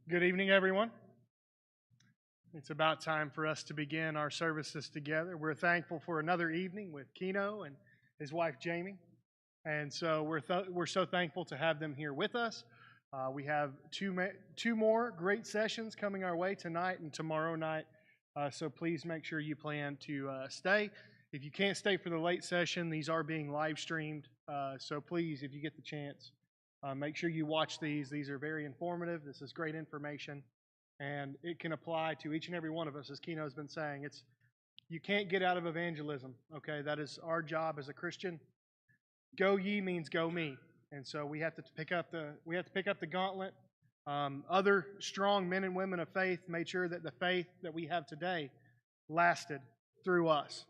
Good evening, everyone. It's about time for us to begin our services together. We're thankful for another evening with Keno and his wife Jamie, and so we're so thankful to have them here with us. We have two more great sessions coming our way tonight and tomorrow night. So please make sure you plan to stay. If you can't stay for the late session, these are being live streamed. So please, if you get the chance, make sure you watch these. These are very informative. This is great information, and it can apply to each and every one of us, as Keno's been saying. You can't get out of evangelism. Okay, that is our job as a Christian. Go ye means go me, and so we have to pick up the gauntlet. Other strong men and women of faith made sure that the faith that we have today lasted through us,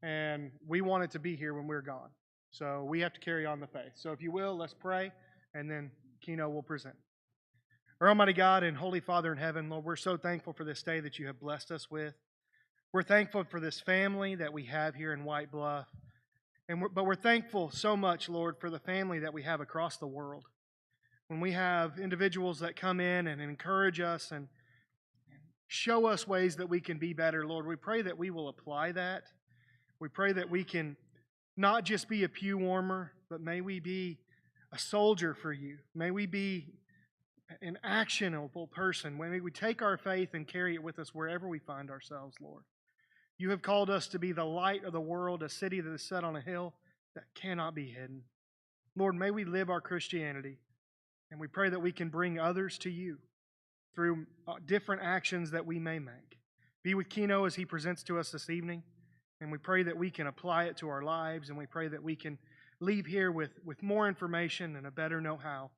and we want it to be here when we're gone. So we have to carry on the faith. So if you will, let's pray, and then Keno will present. Our Almighty God and Holy Father in heaven, Lord, we're so thankful for this day that you have blessed us with. We're thankful for this family that we have here in White Bluff. But we're thankful so much, Lord, for the family that we have across the world. When we have individuals that come in and encourage us and show us ways that we can be better, Lord, we pray that we will apply that. We pray that we can not just be a pew warmer, but may we be a soldier for you. May we be an actionable person. May we take our faith and carry it with us wherever we find ourselves, Lord. You have called us to be the light of the world, a city that is set on a hill that cannot be hidden. Lord, may we live our Christianity, and we pray that we can bring others to you through different actions that we may make. Be with Keno as he presents to us this evening, and we pray that we can apply it to our lives, and we pray that we can leave here with more information and a better know-how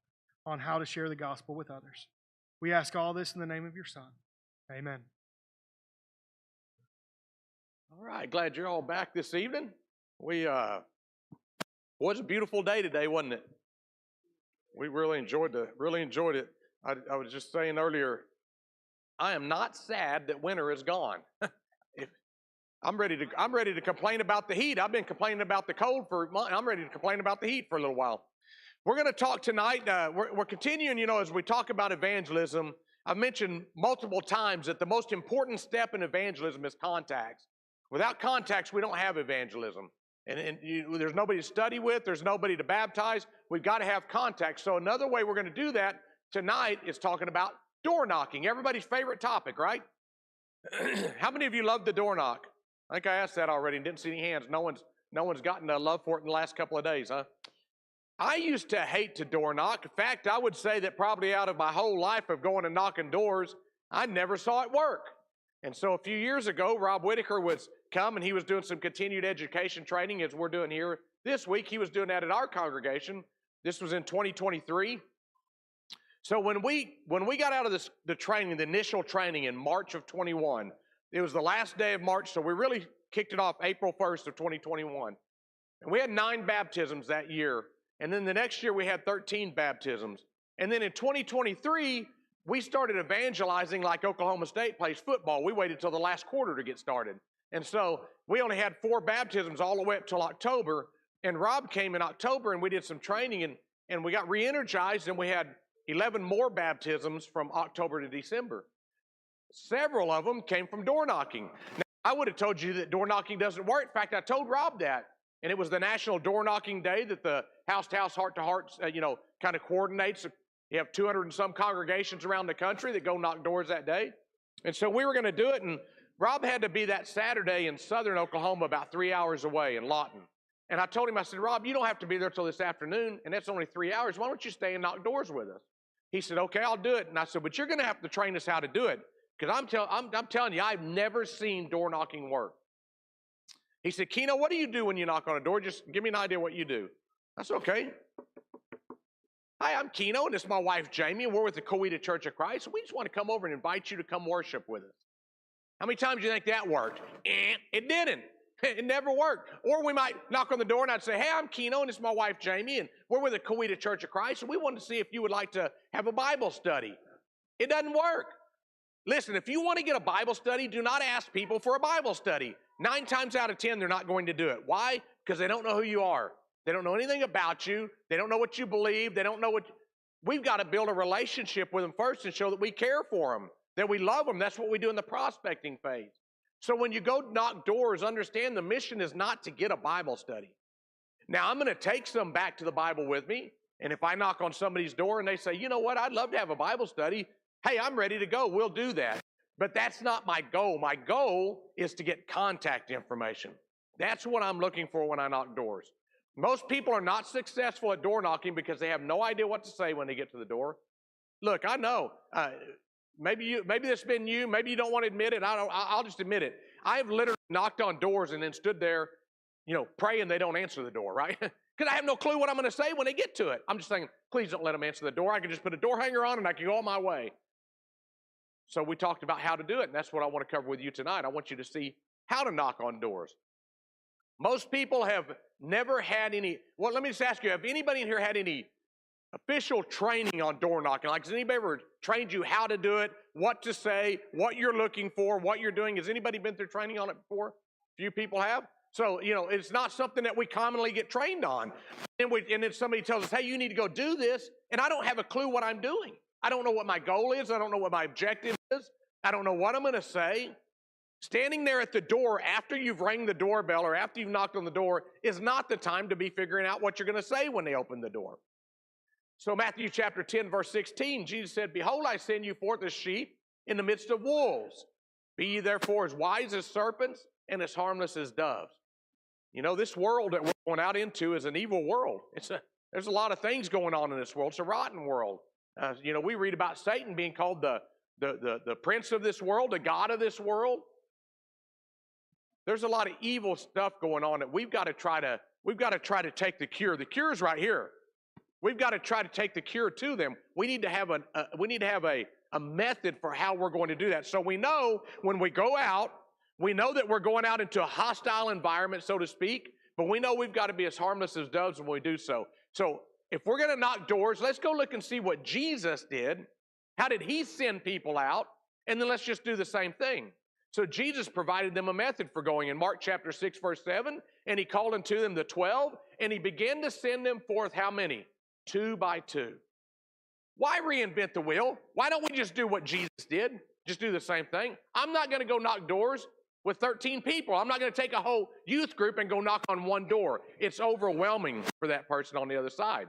on how to share the gospel with others. We ask all this in the name of your Son. Amen. All right, glad you're all back this evening. Was a beautiful day today, wasn't it? We really enjoyed it. I was just saying earlier, I am not sad that winter is gone. I'm ready to complain about the heat. I've been complaining about the cold I'm ready to complain about the heat for a little while. We're going to talk tonight. We're continuing, as we talk about evangelism. I've mentioned multiple times that the most important step in evangelism is contacts. Without contacts, we don't have evangelism. There's nobody to study with. There's nobody to baptize. We've got to have contacts. So another way we're going to do that tonight is talking about door knocking. Everybody's favorite topic, right? How many of you love the door knock? I think I asked that already and didn't see any hands. No one's gotten a love for it in the last couple of days, huh? I used to hate to door knock. In fact, I would say that probably out of my whole life of going and knocking doors, I never saw it work. And so a few years ago, Rob Whitaker was come and he was doing some continued education training as we're doing here this week. He was doing that at our congregation. This was in 2023. So when we got out of the training, the initial training in March of 21, it was the last day of March, so we really kicked it off April 1st of 2021. And we had 9 baptisms that year. And then the next year we had 13 baptisms. And then in 2023, we started evangelizing like Oklahoma State plays football. We waited till the last quarter to get started. And so we only had 4 baptisms all the way up till October. And Rob came in October and we did some training and we got re-energized and we had 11 more baptisms from October to December. Several of them came from door knocking. Now, I would have told you that door knocking doesn't work. In fact, I told Rob that. And it was the National Door Knocking Day that the house-to-house, heart-to-heart, kind of coordinates. You have 200 and some congregations around the country that go knock doors that day. And so we were going to do it, and Rob had to be that Saturday in southern Oklahoma about 3 hours away in Lawton. And I told him, I said, Rob, you don't have to be there till this afternoon, and that's only 3 hours. Why don't you stay and knock doors with us? He said, okay, I'll do it. And I said, but you're going to have to train us how to do it, because I'm telling you, I've never seen door knocking work. He said, Keno, what do you do when you knock on a door? Just give me an idea what you do. I said, okay. Hi, I'm Keno, and this is my wife, Jamie, and we're with the Coweta Church of Christ. We just want to come over and invite you to come worship with us. How many times do you think that worked? It didn't. It never worked. Or we might knock on the door, and I'd say, hey, I'm Keno, and this is my wife, Jamie, and we're with the Coweta Church of Christ, and we wanted to see if you would like to have a Bible study. It doesn't work. Listen, if you want to get a Bible study, do not ask people for a Bible study. 9 times out of 10, they're not going to do it. Why? Because they don't know who you are. They don't know anything about you. They don't know what you believe. They don't know what... We've got to build a relationship with them first and show that we care for them, that we love them. That's what we do in the prospecting phase. So when you go knock doors, understand the mission is not to get a Bible study. Now, I'm going to take some back to the Bible with me, and if I knock on somebody's door and they say, you know what, I'd love to have a Bible study, hey, I'm ready to go, we'll do that. But that's not my goal. My goal is to get contact information. That's what I'm looking for when I knock doors. Most people are not successful at door knocking because they have no idea what to say when they get to the door. Look, I know, maybe this has been you, maybe you don't want to admit it, I'll just admit it. I have literally knocked on doors and then stood there, praying they don't answer the door, right? Because I have no clue what I'm going to say when they get to it. I'm just saying, please don't let them answer the door. I can just put a door hanger on and I can go on my way. So we talked about how to do it, and that's what I want to cover with you tonight. I want you to see how to knock on doors. Most people have never had any, well, let me just ask you, have anybody in here had any official training on door knocking? Like, has anybody ever trained you how to do it, what to say, what you're looking for, what you're doing? Has anybody been through training on it before? A few people have. So, it's not something that we commonly get trained on. And then somebody tells us, hey, you need to go do this, and I don't have a clue what I'm doing. I don't know what my goal is. I don't know what my objective is. I don't know what I'm going to say. Standing there at the door after you've rang the doorbell or after you've knocked on the door is not the time to be figuring out what you're going to say when they open the door. So Matthew chapter 10, verse 16, Jesus said, behold, I send you forth as sheep in the midst of wolves. Be ye therefore as wise as serpents and as harmless as doves. This world that we're going out into is an evil world. There's a lot of things going on in this world. It's a rotten world. We read about Satan being called the prince of this world, the god of this world. There's a lot of evil stuff going on that we've got to try to take the cure. The cure is right here. We've got to try to take the cure to them. We need to have a method for how we're going to do that. So we know when we go out, we know that we're going out into a hostile environment, so to speak, but we know we've got to be as harmless as doves when we do so. So if we're going to knock doors, let's go look and see what Jesus did. How did he send people out? And then let's just do the same thing. So Jesus provided them a method for going. In Mark chapter 6, verse 7, and he called unto them the 12, and he began to send them forth how many? 2 by 2. Why reinvent the wheel? Why don't we just do what Jesus did? Just do the same thing. I'm not going to go knock doors with 13 people. I'm not going to take a whole youth group and go knock on one door. It's overwhelming for that person on the other side.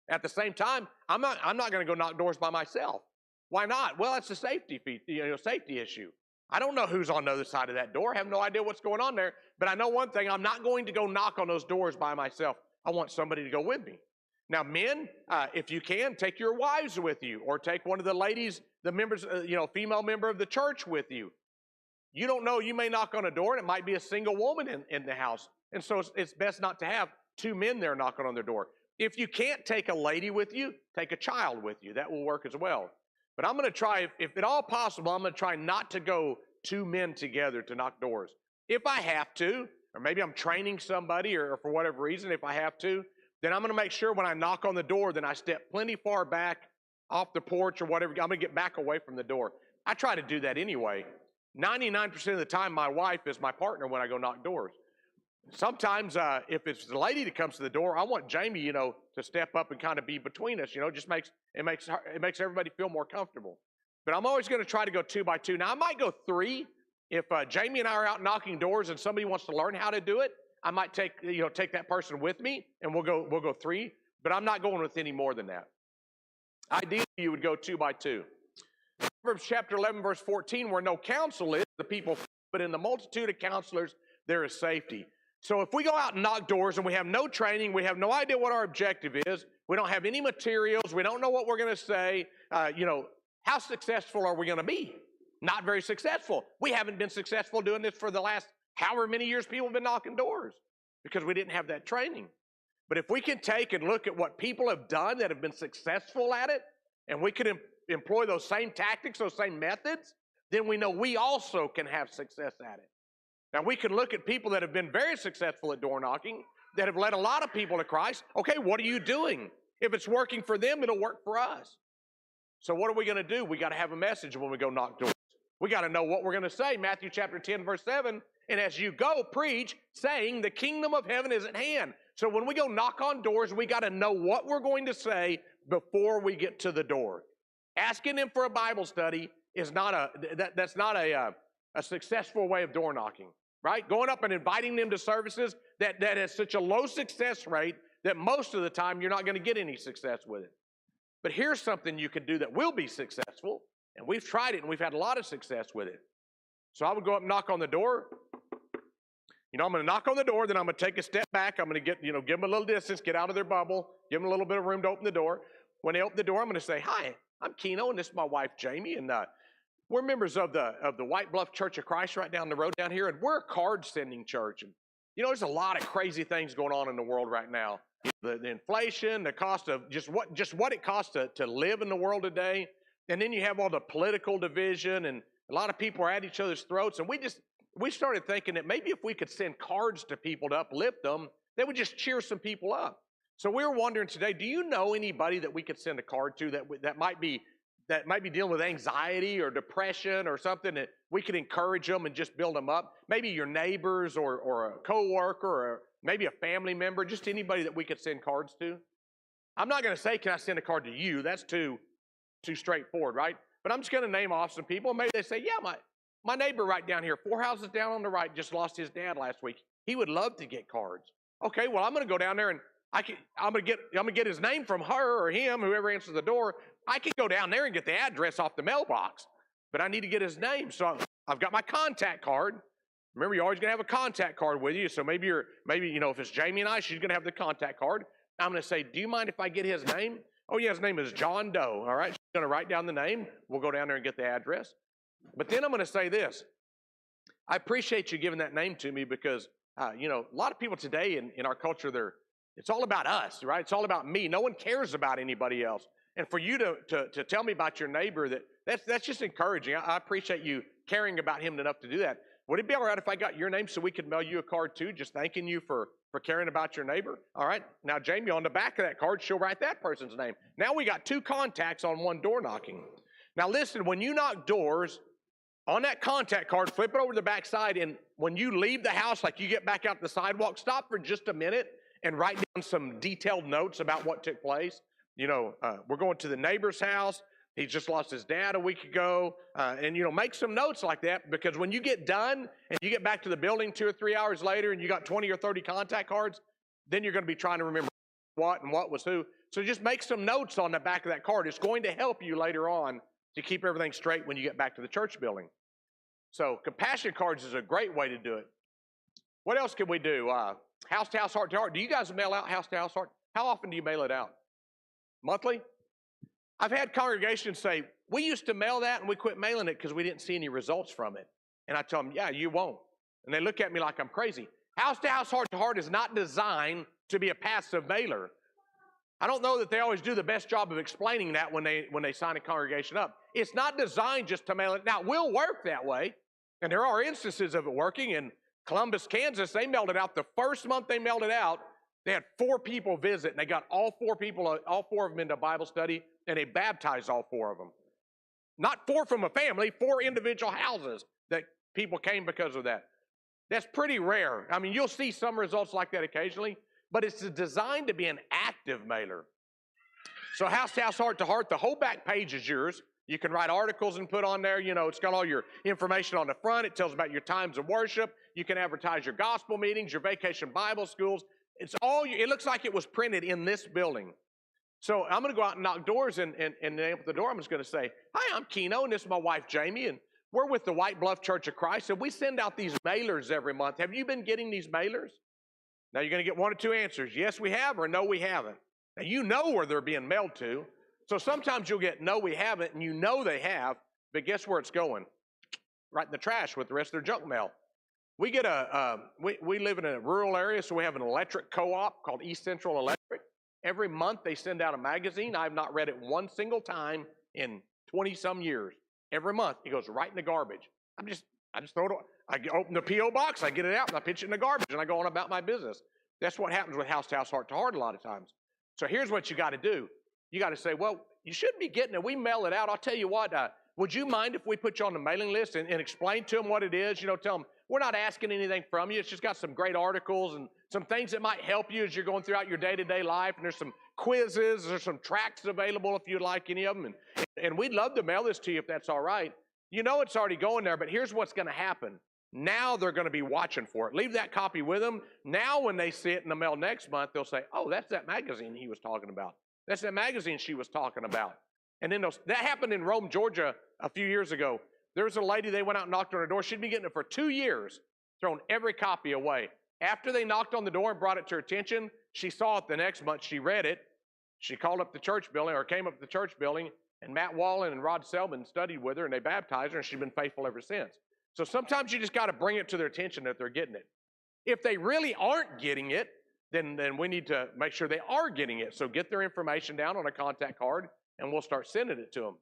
At the same time, I'm not going to go knock doors by myself. Why not? Well, it's a safety issue. I don't know who's on the other side of that door. I have no idea what's going on there. But I know one thing, I'm not going to go knock on those doors by myself. I want somebody to go with me. Now, men, if you can, take your wives with you, or take one of the ladies, the members, female member of the church with you. You don't know, you may knock on a door and it might be a single woman in the house. And so it's best not to have 2 men there knocking on their door. If you can't take a lady with you, take a child with you. That will work as well. But I'm going to try, if at all possible, I'm going to try not to go 2 men together to knock doors. If I have to, or maybe I'm training somebody, or for whatever reason, if I have to, then I'm going to make sure when I knock on the door, then I step plenty far back off the porch or whatever. I'm going to get back away from the door. I try to do that anyway. 99% of the time, my wife is my partner when I go knock doors. Sometimes, if it's the lady that comes to the door, I want Jamie, to step up and kind of be between us. Just makes everybody feel more comfortable. But I'm always going to try to go 2 by 2. Now, I might go 3 if Jamie and I are out knocking doors and somebody wants to learn how to do it. I might take that person with me, and we'll go 3. But I'm not going with any more than that. Ideally, you would go 2 by 2. Proverbs chapter 11, verse 14, where no counsel is, the people, but in the multitude of counselors, there is safety. So if we go out and knock doors and we have no training, we have no idea what our objective is, we don't have any materials, we don't know what we're going to say, how successful are we going to be? Not very successful. We haven't been successful doing this for the last however many years people have been knocking doors because we didn't have that training. But if we can take and look at what people have done that have been successful at it, and we can employ those same tactics, those same methods, then we know we also can have success at it. Now, we can look at people that have been very successful at door knocking, that have led a lot of people to Christ. Okay, what are you doing? If it's working for them, it'll work for us. So what are we going to do? We got to have a message when we go knock doors. We got to know what we're going to say. Matthew chapter 10, verse 7, and as you go, preach, saying the kingdom of heaven is at hand. So when we go knock on doors, we got to know what we're going to say, before we get to the door. Asking them for a Bible study is not that's not a successful way of door knocking, right? Going up and inviting them to services that has such a low success rate that most of the time you're not going to get any success with it. But here's something you can do that will be successful, and we've tried it and we've had a lot of success with it. So I would go up and knock on the door. You know, I'm going to knock on the door, then I'm going to take a step back. I'm going to give them a little distance, get out of their bubble, give them a little bit of room to open the door. When they open the door, I'm going to say, "Hi, I'm Keno, and this is my wife, Jamie, and we're members of the White Bluff Church of Christ right down the road down here, and we're a card-sending church. And, you know, there's a lot of crazy things going on in the world right now. The inflation, the cost of just what it costs to live in the world today, and then you have all the political division, and a lot of people are at each other's throats, and we started thinking that maybe if we could send cards to people to uplift them, they would just cheer some people up. So we were wondering today, do you know anybody that we could send a card to that might be dealing with anxiety or depression or something that we could encourage them and just build them up? Maybe your neighbors or a coworker or maybe a family member, just anybody that we could send cards to. I'm not going to say, can I send a card to you? That's too straightforward, right? But I'm just going to name off some people. Maybe they say, yeah, my neighbor right down here, 4 houses down on the right, just lost his dad last week. He would love to get cards. Okay, well, I'm going to go down there and I'm going to get his name from her or him, whoever answers the door. I can go down there and get the address off the mailbox, but I need to get his name. So I've got my contact card. Remember, you're always going to have a contact card with you. So maybe if it's Jamie and I, she's going to have the contact card. I'm going to say, do you mind if I get his name? Oh, yeah, his name is John Doe. All right, she's going to write down the name. We'll go down there and get the address. But then I'm going to say this. I appreciate you giving that name to me because, a lot of people today in our culture, it's all about us, right? It's all about me. No one cares about anybody else. And for you to tell me about your neighbor, that's just encouraging. I appreciate you caring about him enough to do that. Would it be all right if I got your name so we could mail you a card too, just thanking you for caring about your neighbor? All right. Now, Jamie, on the back of that card, she'll write that person's name. Now we got 2 contacts on one door knocking. Now listen, when you knock doors, on that contact card, flip it over to the back side, and when you leave the house, like you get back out to the sidewalk, stop for just a minute and write down some detailed notes about what took place. We're going to the neighbor's house. He just lost his dad a week ago. And make some notes like that, because when you get done and you get back to the building 2 or 3 hours later and you got 20 or 30 contact cards, then you're going to be trying to remember what and what was who. So just make some notes on the back of that card. It's going to help you later on to keep everything straight when you get back to the church building. So compassion cards is a great way to do it. What else can we do? House to house, heart to heart. Do you guys mail out house to house, heart? How often do you mail it out? Monthly? I've had congregations say, we used to mail that and we quit mailing it because we didn't see any results from it. And I tell them, yeah, you won't. And they look at me like I'm crazy. House to house, heart to heart is not designed to be a passive mailer. I don't know that they always do the best job of explaining that when they sign a congregation up. It's not designed just to mail it. Now, it will work that way, and there are instances of it working. In Columbus, Kansas, they mailed it out. The first month they mailed it out, they had 4 people visit, and they got all 4 of them into Bible study, and they baptized all 4 of them. Not 4 from a family, 4 individual houses that people came because of that. That's pretty rare. I mean, you'll see some results like that occasionally, but it's designed to be an active mailer. So house to house, heart to heart, the whole back page is yours. You can write articles and put on there. It's got all your information on the front. It tells about your times of worship. You can advertise your gospel meetings, your vacation Bible schools. It looks like it was printed in this building. So I'm going to go out and knock doors, and open the door. I'm just going to say, hi, I'm Keno, and this is my wife, Jamie, and we're with the White Bluff Church of Christ, and we send out these mailers every month. Have you been getting these mailers? Now, you're going to get 1 or 2 answers. Yes, we have, or no, we haven't. Now, you know where they're being mailed to. So sometimes you'll get no, we haven't, and you know they have, but guess where it's going? Right in the trash with the rest of their junk mail. We get we live in a rural area, so we have an electric co-op called East Central Electric. Every month they send out a magazine. I've not read it one single time in 20-some years. Every month it goes right in the garbage. I just throw it. I open the P.O. box, I get it out, and I pitch it in the garbage, and I go on about my business. That's what happens with house to house, heart to heart a lot of times. So here's what you got to do. You got to say, well, you shouldn't be getting it. We mail it out. I'll tell you what, would you mind if we put you on the mailing list and explain to them what it is? You know, tell them, we're not asking anything from you. It's just got some great articles and some things that might help you as you're going throughout your day-to-day life. And there's some quizzes, there's some tracts available if you'd like any of them. And we'd love to mail this to you if that's all right. You know it's already going there, but here's what's going to happen. Now they're going to be watching for it. Leave that copy with them. Now when they see it in the mail next month, they'll say, oh, that's that magazine he was talking about. That's that magazine she was talking about. And then that happened in Rome, Georgia a few years ago. There was a lady, they went out and knocked on her door. She'd been getting it for 2 years, thrown every copy away. After they knocked on the door and brought it to her attention, she saw it the next month. She read it. She called up the church building or came up to the church building, and Matt Wallen and Rod Selman studied with her, and they baptized her, and she's been faithful ever since. So sometimes you just got to bring it to their attention that they're getting it. If they really aren't getting it, then we need to make sure they are getting it. So get their information down on a contact card, and we'll start sending it to them.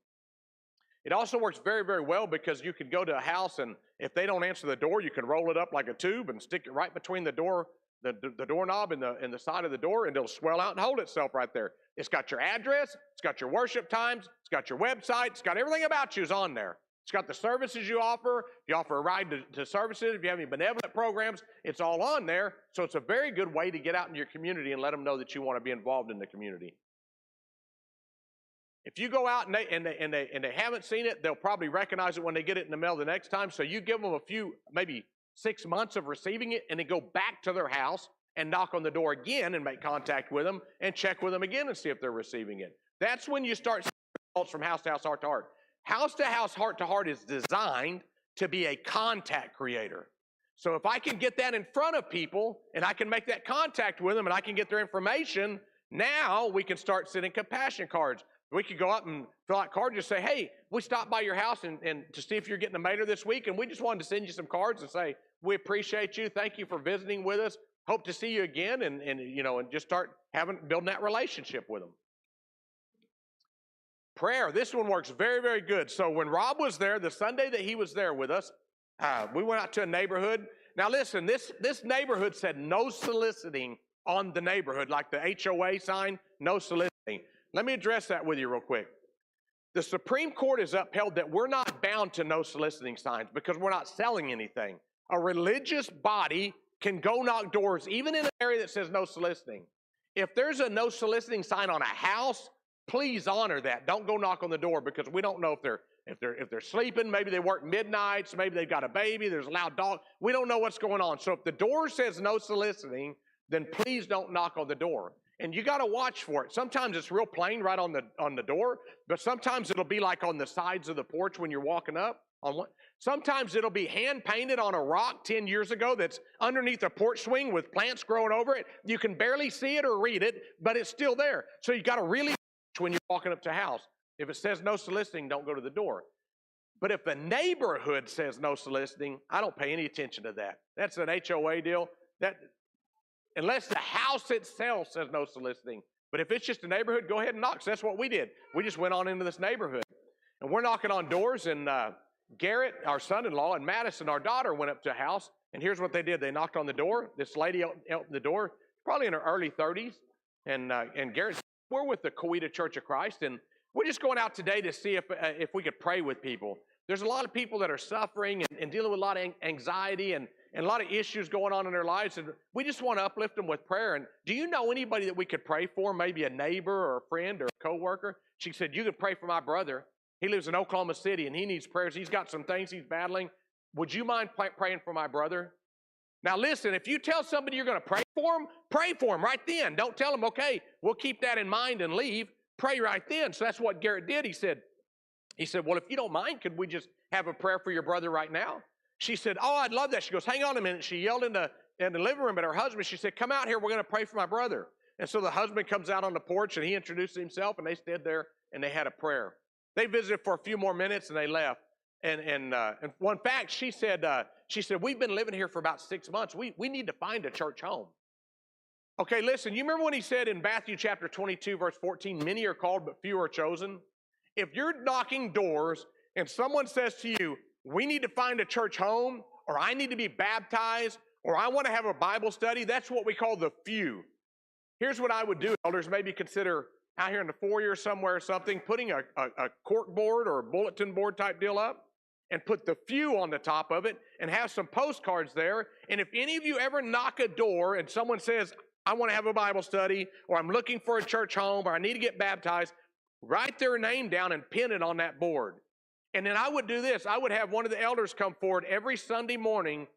It also works very, very well because you can go to a house, and if they don't answer the door, you can roll it up like a tube and stick it right between the door, the doorknob and the side of the door, and it'll swell out and hold itself right there. It's got your address, it's got your worship times, it's got your website, it's got everything about you is on there. It's got the services you offer. If you offer a ride to services, if you have any benevolent programs, it's all on there. So it's a very good way to get out in your community and let them know that you want to be involved in the community. If you go out and they haven't seen it, they'll probably recognize it when they get it in the mail the next time. So you give them a few, maybe 6 months of receiving it, and then go back to their house and knock on the door again and make contact with them and check with them again and see if they're receiving it. That's when you start seeing results from house to house, heart to heart. House to house, heart to heart is designed to be a contact creator. So if I can get that in front of people and I can make that contact with them and I can get their information, now we can start sending compassion cards. We could go out and fill out cards and say, hey, we stopped by your house and to see if you're getting a mailer this week, and we just wanted to send you some cards and say, we appreciate you. Thank you for visiting with us. Hope to see you again, and just start building that relationship with them. Prayer, this one works very, very good. So when Rob was there, the Sunday that he was there with us, we went out to a neighborhood. Now listen, this neighborhood said no soliciting on the neighborhood, like the HOA sign, no soliciting. Let me address that with you real quick. The Supreme Court has upheld that we're not bound to no soliciting signs because we're not selling anything. A religious body can go knock doors, even in an area that says no soliciting. If there's a no soliciting sign on a house, please honor that. Don't go knock on the door because we don't know if they're sleeping. Maybe they work midnights. Maybe they've got a baby. There's a loud dog. We don't know what's going on. So if the door says no soliciting, then please don't knock on the door. And you got to watch for it. Sometimes it's real plain right on the door, but sometimes it'll be like on the sides of the porch when you're walking up. Sometimes it'll be hand painted on a rock 10 years ago that's underneath a porch swing with plants growing over it. You can barely see it or read it, but it's still there. So you got to really when you're walking up to a house. If it says no soliciting, don't go to the door. But if the neighborhood says no soliciting, I don't pay any attention to that. That's an HOA deal. Unless the house itself says no soliciting. But if it's just a neighborhood, go ahead and knock. So that's what we did. We just went on into this neighborhood. And we're knocking on doors, and Garrett, our son-in-law, and Madison, our daughter, went up to a house. And here's what they did. They knocked on the door. This lady opened the door, probably in her early 30s. And Garrett said, we're with the Coweta Church of Christ, and we're just going out today to see if we could pray with people. There's a lot of people that are suffering and dealing with a lot of anxiety and a lot of issues going on in their lives, and we just want to uplift them with prayer. And do you know anybody that we could pray for, maybe a neighbor or a friend or a coworker? She said, you could pray for my brother. He lives in Oklahoma City, and he needs prayers. He's got some things he's battling. Would you mind praying for my brother? Now listen, if you tell somebody you're going to pray for them right then. Don't tell them, okay, we'll keep that in mind and leave. Pray right then. So that's what Garrett did. He said, well, if you don't mind, could we just have a prayer for your brother right now? She said, oh, I'd love that. She goes, hang on a minute. She yelled in the living room at her husband. She said, come out here. We're going to pray for my brother. And so the husband comes out on the porch, and he introduced himself, and they stood there, and they had a prayer. They visited for a few more minutes, and they left. And one fact, she said, we've been living here for about 6 months. We need to find a church home. Okay, listen, you remember when he said in Matthew chapter 22, verse 14, many are called, but few are chosen? If you're knocking doors and someone says to you, we need to find a church home, or I need to be baptized, or I want to have a Bible study, that's what we call the few. Here's what I would do, elders, maybe consider out here in the foyer somewhere or something, putting a cork board or a bulletin board type deal up and put the few on the top of it and have some postcards there. And if any of you ever knock a door and someone says, I want to have a Bible study, or I'm looking for a church home, or I need to get baptized, write their name down and pin it on that board. And then I would do this. I would have one of the elders come forward every Sunday morning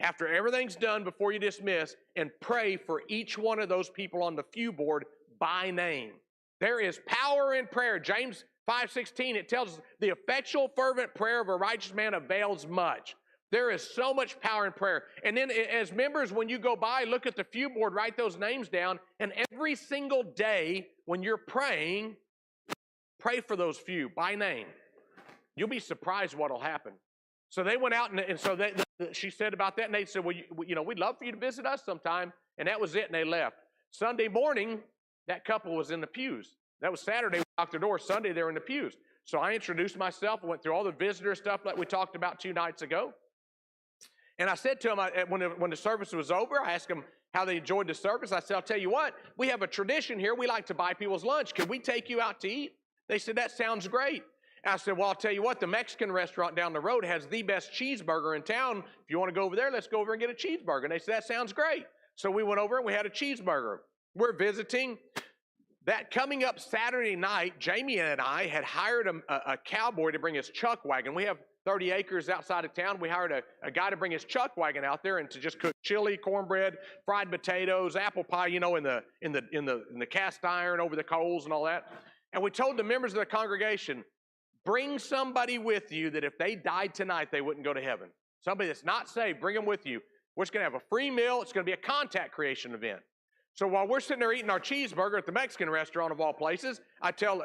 after everything's done before you dismiss and pray for each one of those people on the few board by name. There is power in prayer. James 5:16, it tells us the effectual fervent prayer of a righteous man avails much. There is so much power in prayer. And then as members, when you go by, look at the few board, write those names down, and every single day when you're praying, pray for those few by name. You'll be surprised what will happen. So they went out, and so she said about that, and they said, well, we'd love for you to visit us sometime, and that was it, and they left. Sunday morning, that couple was in the pews. That was Saturday, we knocked their door. Sunday, they were in the pews. So I introduced myself. I went through all the visitor stuff like we talked about 2 nights ago. And I said to them, when the service was over, I asked them how they enjoyed the service. I said, I'll tell you what, we have a tradition here. We like to buy people's lunch. Can we take you out to eat? They said, that sounds great. And I said, well, I'll tell you what, the Mexican restaurant down the road has the best cheeseburger in town. If you want to go over there, let's go over and get a cheeseburger. And they said, that sounds great. So we went over and we had a cheeseburger. We're visiting. That coming up Saturday night, Jamie and I had hired a cowboy to bring his chuck wagon. We have 30 acres outside of town. We hired a guy to bring his chuck wagon out there and to just cook chili, cornbread, fried potatoes, apple pie, in the cast iron over the coals and all that. And we told the members of the congregation, bring somebody with you that if they died tonight, they wouldn't go to heaven. Somebody that's not saved, bring them with you. We're just going to have a free meal. It's going to be a contact creation event. So while we're sitting there eating our cheeseburger at the Mexican restaurant of all places, I tell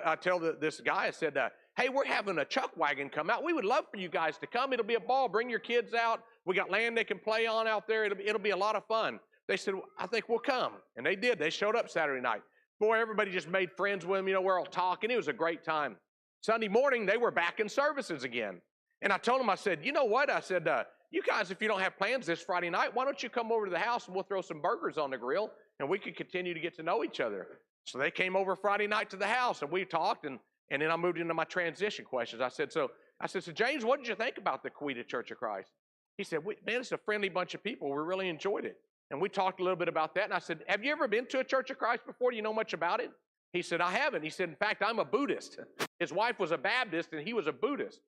this guy, I said, hey, we're having a chuck wagon come out. We would love for you guys to come. It'll be a ball. Bring your kids out. We got land they can play on out there. It'll be a lot of fun. They said, well, I think we'll come. And they did. They showed up Saturday night. Boy, everybody just made friends with them. We're all talking. It was a great time. Sunday morning, they were back in services again. And I told them, I said, you know what? I said, you guys, if you don't have plans this Friday night, why don't you come over to the house and we'll throw some burgers on the grill and we could continue to get to know each other. So they came over Friday night to the house and we talked, and then I moved into my transition questions. I said, so James, what did you think about the Coweta Church of Christ? He said, man, it's a friendly bunch of people. We really enjoyed it. And we talked a little bit about that. And I said, have you ever been to a Church of Christ before? Do you know much about it? He said, I haven't. He said, in fact, I'm a Buddhist. His wife was a Baptist and he was a Buddhist.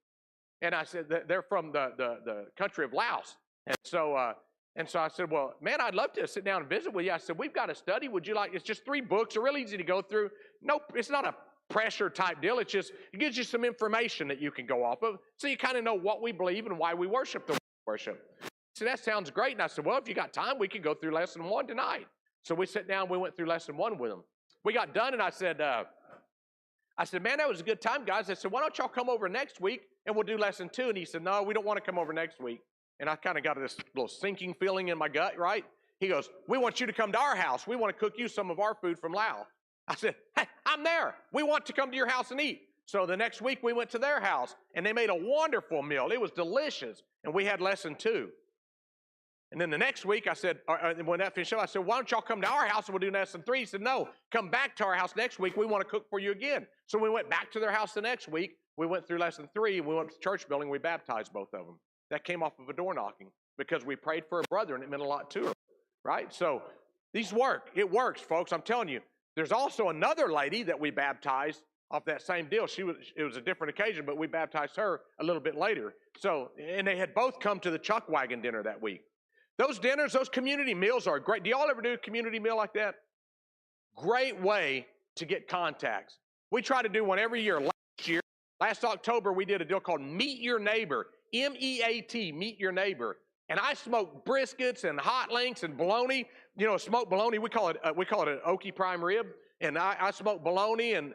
And I said, they're from the country of Laos. And so I said, well, man, I'd love to sit down and visit with you. I said, we've got a study. Would you like, it's just 3 books. They're really easy to go through. Nope, it's not a pressure type deal. It gives you some information that you can go off of so you kind of know what we believe and why we worship the way we worship. So that sounds great. And I said, well, if you got time, we could go through lesson 1 tonight. So we sat down, we went through lesson 1 with them. We got done and I said, man, that was a good time, guys. I said, why don't y'all come over next week and we'll do lesson 2? And he said, no, we don't want to come over next week. And I kind of got this little sinking feeling in my gut, right? He goes, we want you to come to our house. We want to cook you some of our food from Laos. I said, hey, I'm there. We want to come to your house and eat. So the next week we went to their house and they made a wonderful meal. It was delicious. And we had lesson 2. And then the next week I said, when that finished up, I said, why don't y'all come to our house and we'll do lesson 3? He said, no, come back to our house next week. We want to cook for you again. So we went back to their house the next week. We went through lesson 3 and we went to the church building. We baptized both of them. That came off of a door knocking because we prayed for a brother and it meant a lot to her, right? So these work. It works, folks. I'm telling you. There's also another lady that we baptized off that same deal. It was a different occasion, but we baptized her a little bit later. So, and they had both come to the chuck wagon dinner that week. Those dinners, those community meals are great. Do y'all ever do a community meal like that? Great way to get contacts. We try to do one every year. Last October, we did a deal called Meet Your Neighbor. M-E-A-T, meet your neighbor. And I smoked briskets and hot links and bologna. Smoked bologna, we call it an Okie prime rib. And I smoked bologna and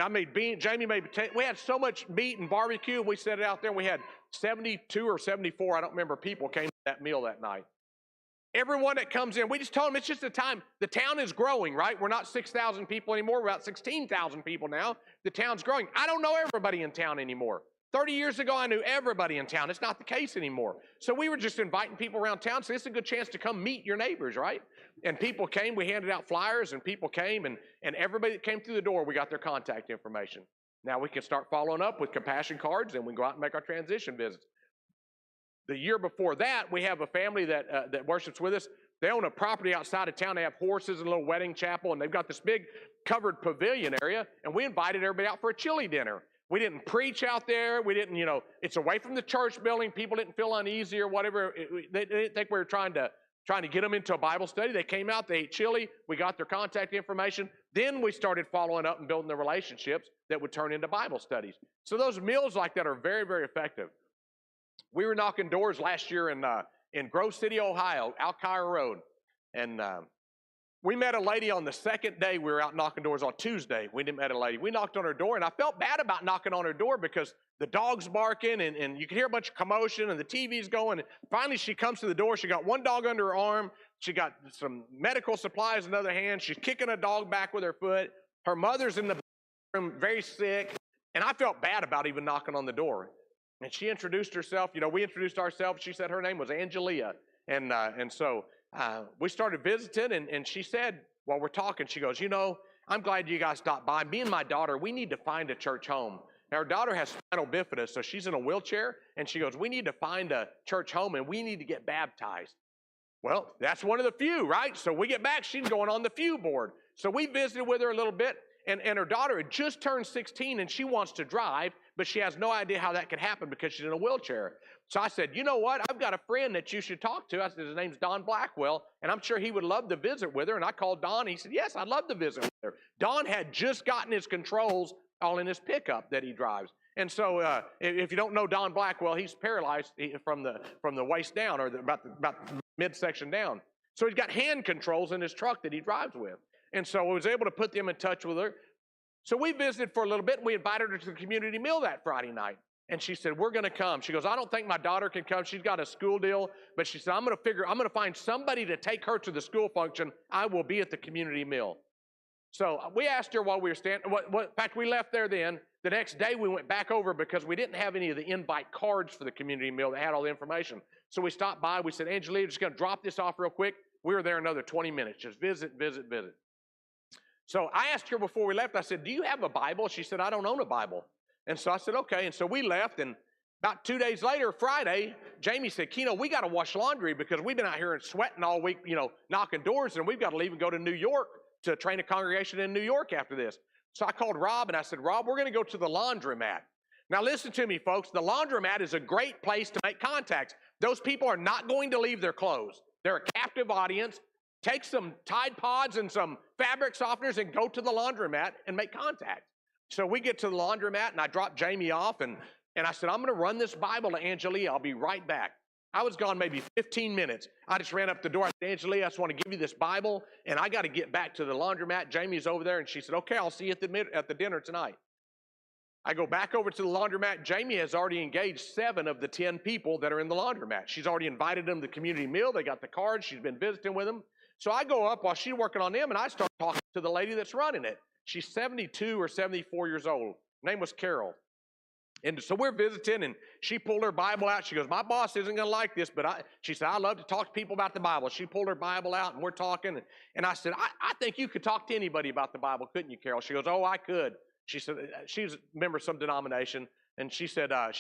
I made beans. Jamie made potato. We had so much meat and barbecue. We set it out there and we had 72 or 74, I don't remember, people came to that meal that night. Everyone that comes in, we just told them it's just a time. The town is growing, right? We're not 6,000 people anymore. We're about 16,000 people now. The town's growing. I don't know everybody in town anymore. 30 years ago, I knew everybody in town. It's not the case anymore. So we were just inviting people around town. So it's a good chance to come meet your neighbors, right? And people came. We handed out flyers, and people came. And everybody that came through the door, we got their contact information. Now we can start following up with compassion cards, and we can go out and make our transition visits. The year before that, we have a family that worships with us. They own a property outside of town. They have horses and a little wedding chapel, and they've got this big covered pavilion area, and we invited everybody out for a chili dinner. We didn't preach out there. We didn't, it's away from the church building. People didn't feel uneasy or whatever. They didn't think we were trying to get them into a Bible study. They came out, they ate chili, we got their contact information. Then we started following up and building the relationships that would turn into Bible studies. So those meals like that are very, very effective. We were knocking doors last year in Grove City, Ohio, Alkire Road. And we met a lady on the second day. We were out knocking doors on Tuesday. We didn't met a lady. We knocked on her door, and I felt bad about knocking on her door because the dog's barking, and you could hear a bunch of commotion, and the TV's going. And finally, she comes to the door. She got one dog under her arm. She got some medical supplies in the other hand. She's kicking a dog back with her foot. Her mother's in the bathroom, very sick. And I felt bad about even knocking on the door. And she introduced herself. We introduced ourselves. She said her name was Angelia. And so we started visiting, and she said, while we're talking, she goes, I'm glad you guys stopped by. Me and my daughter, we need to find a church home. Now, her daughter has spinal bifida, so she's in a wheelchair, and she goes, we need to find a church home, and we need to get baptized. Well, that's one of the few, right? So we get back, she's going on the few board. So we visited with her a little bit, and her daughter had just turned 16, and she wants to drive, but she has no idea how that could happen because she's in a wheelchair. So I said, you know what? I've got a friend that you should talk to. I said, his name's Don Blackwell, and I'm sure he would love to visit with her. And I called Don. He said, yes, I'd love to visit with her. Don had just gotten his controls all in his pickup that he drives. And so if you don't know Don Blackwell, he's paralyzed from the waist down, or about the midsection down. So he's got hand controls in his truck that he drives with. And so I was able to put them in touch with her. So we visited for a little bit, and we invited her to the community meal that Friday night. And she said, we're going to come. She goes, I don't think my daughter can come. She's got a school deal. But she said, I'm going to find somebody to take her to the school function. I will be at the community meal. So we asked her while we were standing. In fact, we left there then. The next day, we went back over because we didn't have any of the invite cards for the community meal that had all the information. So we stopped by. We said, Angelia, we're just going to drop this off real quick. We were there another 20 minutes. Just visit. So I asked her before we left, I said, do you have a Bible? She said, I don't own a Bible. And so I said, okay. And so we left, and about 2 days later, Friday, Jamie said, Keno, we got to wash laundry because we've been out here and sweating all week, knocking doors, and we've got to leave and go to New York to train a congregation in New York after this. So I called Rob, and I said, Rob, we're going to go to the laundromat. Now listen to me, folks. The laundromat is a great place to make contacts. Those people are not going to leave their clothes. They're a captive audience. Take some Tide Pods and some fabric softeners and go to the laundromat and make contact. So we get to the laundromat, and I drop Jamie off, and I said, I'm going to run this Bible to Angelia. I'll be right back. I was gone maybe 15 minutes. I just ran up the door. I said, Angelia, I just want to give you this Bible, and I got to get back to the laundromat. Jamie's over there, and she said, okay, I'll see you at the dinner tonight. I go back over to the laundromat. Jamie has already engaged 7 of the 10 people that are in the laundromat. She's already invited them to the community meal. They got the cards. She's been visiting with them. So I go up while she's working on them, and I start talking to the lady that's running it. She's 72 or 74 years old. Her name was Carol. And so we're visiting, and she pulled her Bible out. She goes, my boss isn't going to like this, but she said, I love to talk to people about the Bible. She pulled her Bible out, and we're talking. And I said, I think you could talk to anybody about the Bible, couldn't you, Carol? She goes, oh, I could. She said, she's a member of some denomination. And she said, I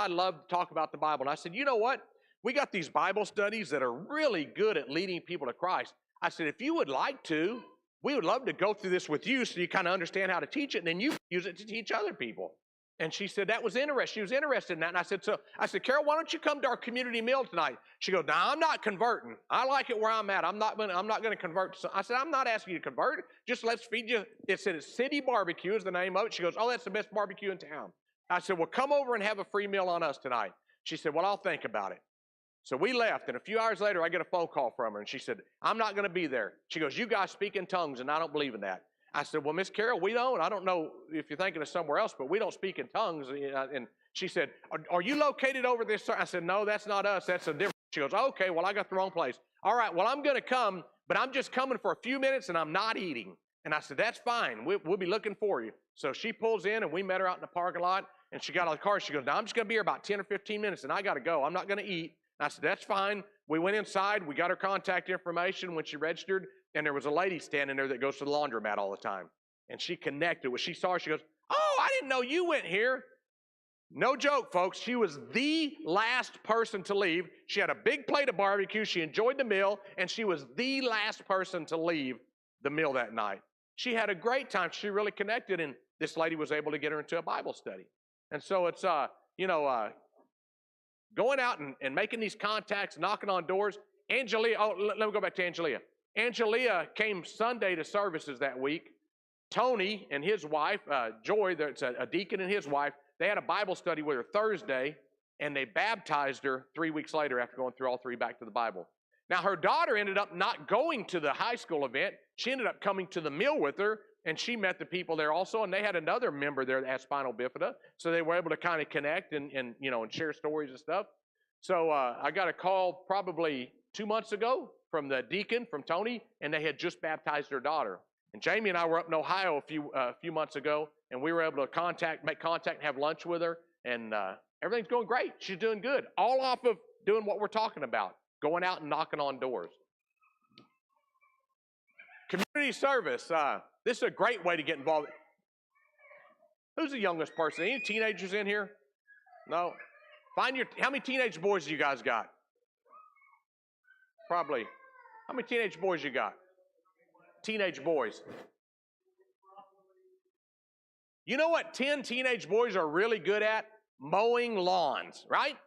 love to talk about the Bible. And I said, you know what? We got these Bible studies that are really good at leading people to Christ. I said, if you would like to, we would love to go through this with you so you kind of understand how to teach it, and then you use it to teach other people. And she said that was interesting. She was interested in that. And I said, Carol, why don't you come to our community meal tonight? She goes, no, I'm not converting. I like it where I'm at. I'm not going to convert. So I said, I'm not asking you to convert. Just let's feed you. It said it's City Barbecue is the name of it. She goes, oh, that's the best barbecue in town. I said, well, come over and have a free meal on us tonight. She said, well, I'll think about it. So we left, and a few hours later, I get a phone call from her, and she said, I'm not going to be there. She goes, you guys speak in tongues, and I don't believe in that. I said, well, Miss Carol, we don't. I don't know if you're thinking of somewhere else, but we don't speak in tongues. And she said, are you located over this? I said, no, that's not us. That's a different. She goes, okay, well, I got the wrong place. All right, well, I'm going to come, but I'm just coming for a few minutes, and I'm not eating. And I said, that's fine. We'll be looking for you. So she pulls in, and we met her out in the parking lot. And she got out of the car. She goes, now I'm just going to be here about 10 or 15 minutes, and I got to go. I'm not going to eat. And I said, that's fine. We went inside. We got her contact information when she registered, and there was a lady standing there that goes to the laundromat all the time. And she connected. When she saw her, she goes, oh, I didn't know you went here. No joke, folks. She was the last person to leave. She had a big plate of barbecue. She enjoyed the meal, and she was the last person to leave the meal that night. She had a great time. She really connected, and this lady was able to get her into a Bible study. And so it's, going out and making these contacts, knocking on doors. Angelia, let me go back to Angelia. Angelia came Sunday to services that week. Tony and his wife, Joy, that's a deacon, and his wife, they had a Bible study with her Thursday, and they baptized her 3 weeks later after going through all three back to the Bible. Now, her daughter ended up not going to the high school event. She ended up coming to the meal with her, and she met the people there also, and they had another member there that had spinal bifida, so they were able to kind of connect and share stories and stuff. So I got a call probably 2 months ago from the deacon, from Tony, and they had just baptized their daughter. And Jamie and I were up in Ohio a few months ago, and we were able to make contact, and have lunch with her, and everything's going great. She's doing good, all off of doing what we're talking about, going out and knocking on doors. Community service. This is a great way to get involved. Who's the youngest person? Any teenagers in here? No? How many teenage boys do you guys got? Probably. How many teenage boys you got? Teenage boys. You know what 10 teenage boys are really good at? Mowing lawns, right?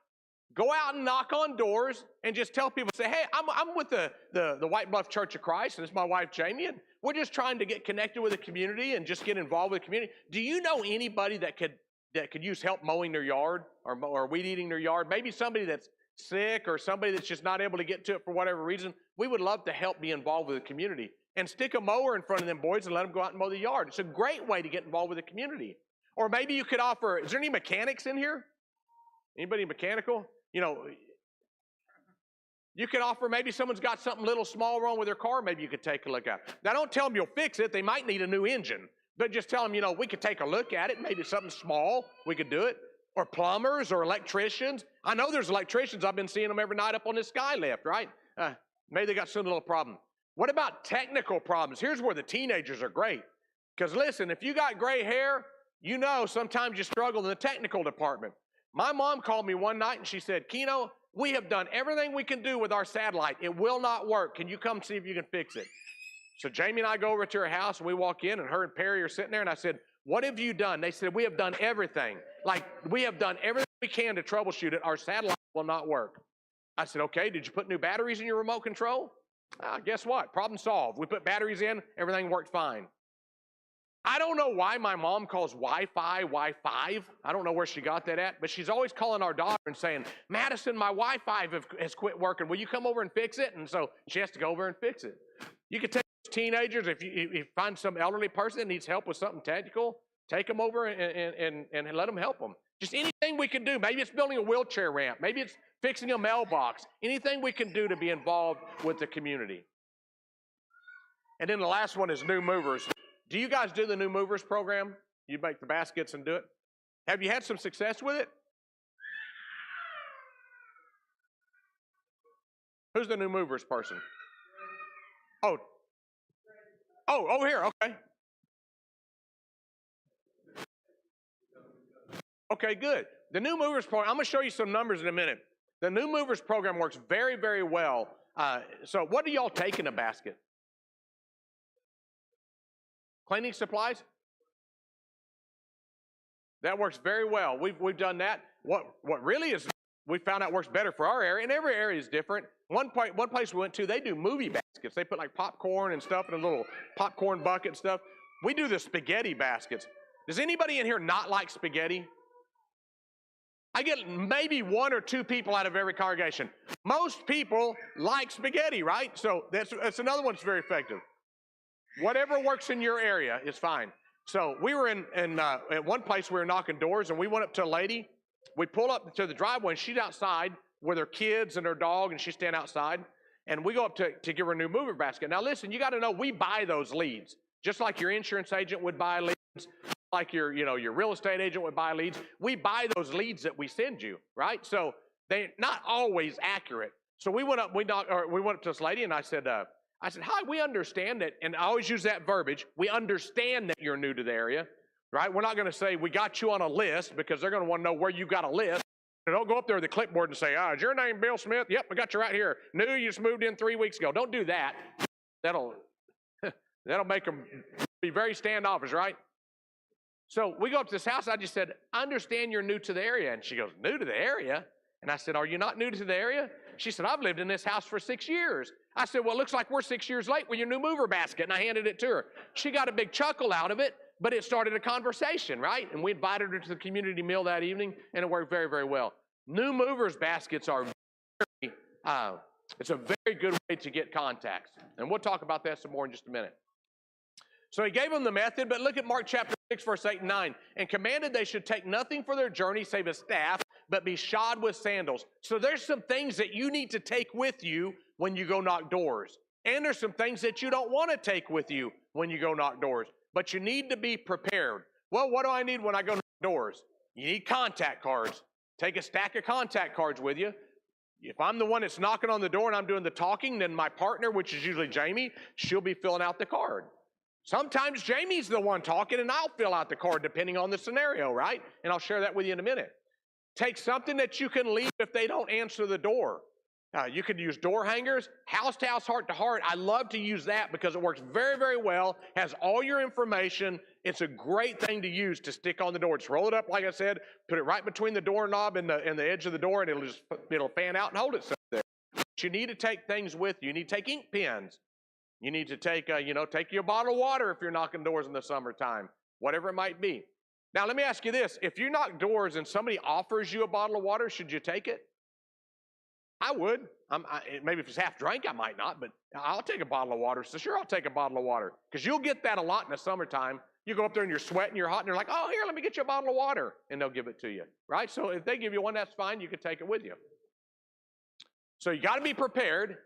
Go out and knock on doors and just tell people, say, hey, I'm with the White Bluff Church of Christ, and it's my wife, Jamie, and we're just trying to get connected with the community and just get involved with the community. Do you know anybody that could use help mowing their yard or weed eating their yard? Maybe somebody that's sick or somebody that's just not able to get to it for whatever reason. We would love to help be involved with the community. And stick a mower in front of them boys and let them go out and mow the yard. It's a great way to get involved with the community. Or maybe you could offer, is there any mechanics in here? Anybody mechanical? You could offer, maybe someone's got something little small wrong with their car, maybe you could take a look at it. Now, don't tell them you'll fix it. They might need a new engine. But just tell them, we could take a look at it. Maybe something small, we could do it. Or plumbers or electricians. I know there's electricians. I've been seeing them every night up on this sky lift, right? Maybe they got some little problem. What about technical problems? Here's where the teenagers are great. Because listen, if you got gray hair, sometimes you struggle in the technical department. My mom called me one night and she said, Keno, we have done everything we can do with our satellite. It will not work. Can you come see if you can fix it? So Jamie and I go over to her house and we walk in and her and Perry are sitting there and I said, what have you done? They said, we have done everything. We have done everything we can to troubleshoot it. Our satellite will not work. I said, okay, did you put new batteries in your remote control? Guess what? Problem solved. We put batteries in, everything worked fine. I don't know why my mom calls Wi-Fi Wi-Fi. I don't know where she got that at, but she's always calling our daughter and saying, Madison, my Wi-Fi has quit working. Will you come over and fix it? And so she has to go over and fix it. You can take teenagers, if you find some elderly person that needs help with something technical, take them over and let them help them. Just anything we can do. Maybe it's building a wheelchair ramp. Maybe it's fixing a mailbox. Anything we can do to be involved with the community. And then the last one is new movers. Do you guys do the new movers program? You make the baskets and do it? Have you had some success with it? Who's the new movers person? Oh, over here, okay. Okay, good. The new movers program, I'm going to show you some numbers in a minute. The new movers program works very, very well. So what do y'all take in a basket? Cleaning supplies? That works very well. We've done that. What really is, we found out works better for our area, and every area is different. One place we went to, they do movie baskets. They put like popcorn and stuff in a little popcorn bucket and stuff. We do the spaghetti baskets. Does anybody in here not like spaghetti? I get maybe one or two people out of every congregation. Most people like spaghetti, right? So that's another one that's very effective. Whatever works in your area is fine. So we were at one place we were knocking doors, and we went up to a lady. We pull up to the driveway, and she's outside with her kids and her dog, and she's standing outside. And we go up to give her a new mover basket. Now listen, you got to know we buy those leads. Just like your insurance agent would buy leads, like your real estate agent would buy leads. We buy those leads that we send you, right? So they're not always accurate. So we went up to this lady, and I said, hi, we understand that, and I always use that verbiage. We understand that you're new to the area, right? We're not going to say we got you on a list, because they're going to want to know where you got a list. And don't go up there with the clipboard and say, is your name Bill Smith? Yep, we got you right here. New, you just moved in 3 weeks ago. Don't do that. That'll make them be very standoffish, right? So we go up to this house. I just said, I understand you're new to the area. And she goes, new to the area? And I said, are you not new to the area? She said, I've lived in this house for 6 years. I said, well, it looks like we're 6 years late with your new mover basket. And I handed it to her. She got a big chuckle out of it, but it started a conversation, right? And we invited her to the community meal that evening, and it worked very, very well. New movers baskets are it's a very good way to get contacts. And we'll talk about that some more in just a minute. So he gave them the method, but look at Mark chapter 6, verse 8 and 9. And commanded they should take nothing for their journey save a staff, but be shod with sandals. So there's some things that you need to take with you when you go knock doors. And there's some things that you don't want to take with you when you go knock doors. But you need to be prepared. Well, what do I need when I go knock doors? You need contact cards. Take a stack of contact cards with you. If I'm the one that's knocking on the door and I'm doing the talking, then my partner, which is usually Jamie, she'll be filling out the card. Sometimes Jamie's the one talking, and I'll fill out the card depending on the scenario, right? And I'll share that with you in a minute. Take something that you can leave if they don't answer the door. You could use door hangers, house to house, heart to heart. I love to use that because it works very, very well, has all your information. It's a great thing to use to stick on the door. Just roll it up, like I said, put it right between the doorknob and the edge of the door, and it'll fan out and hold itself there. But you need to take things with you. You need to take ink pens. You need to take, take your bottle of water if you're knocking doors in the summertime, whatever it might be. Now, let me ask you this. If you knock doors and somebody offers you a bottle of water, should you take it? I would. Maybe if it's half drank, I might not, but I'll take a bottle of water. So sure, I'll take a bottle of water, because you'll get that a lot in the summertime. You go up there and you're sweating, you're hot, and they're like, oh, here, let me get you a bottle of water, and they'll give it to you, right? So if they give you one, that's fine. You can take it with you. So you got to be prepared,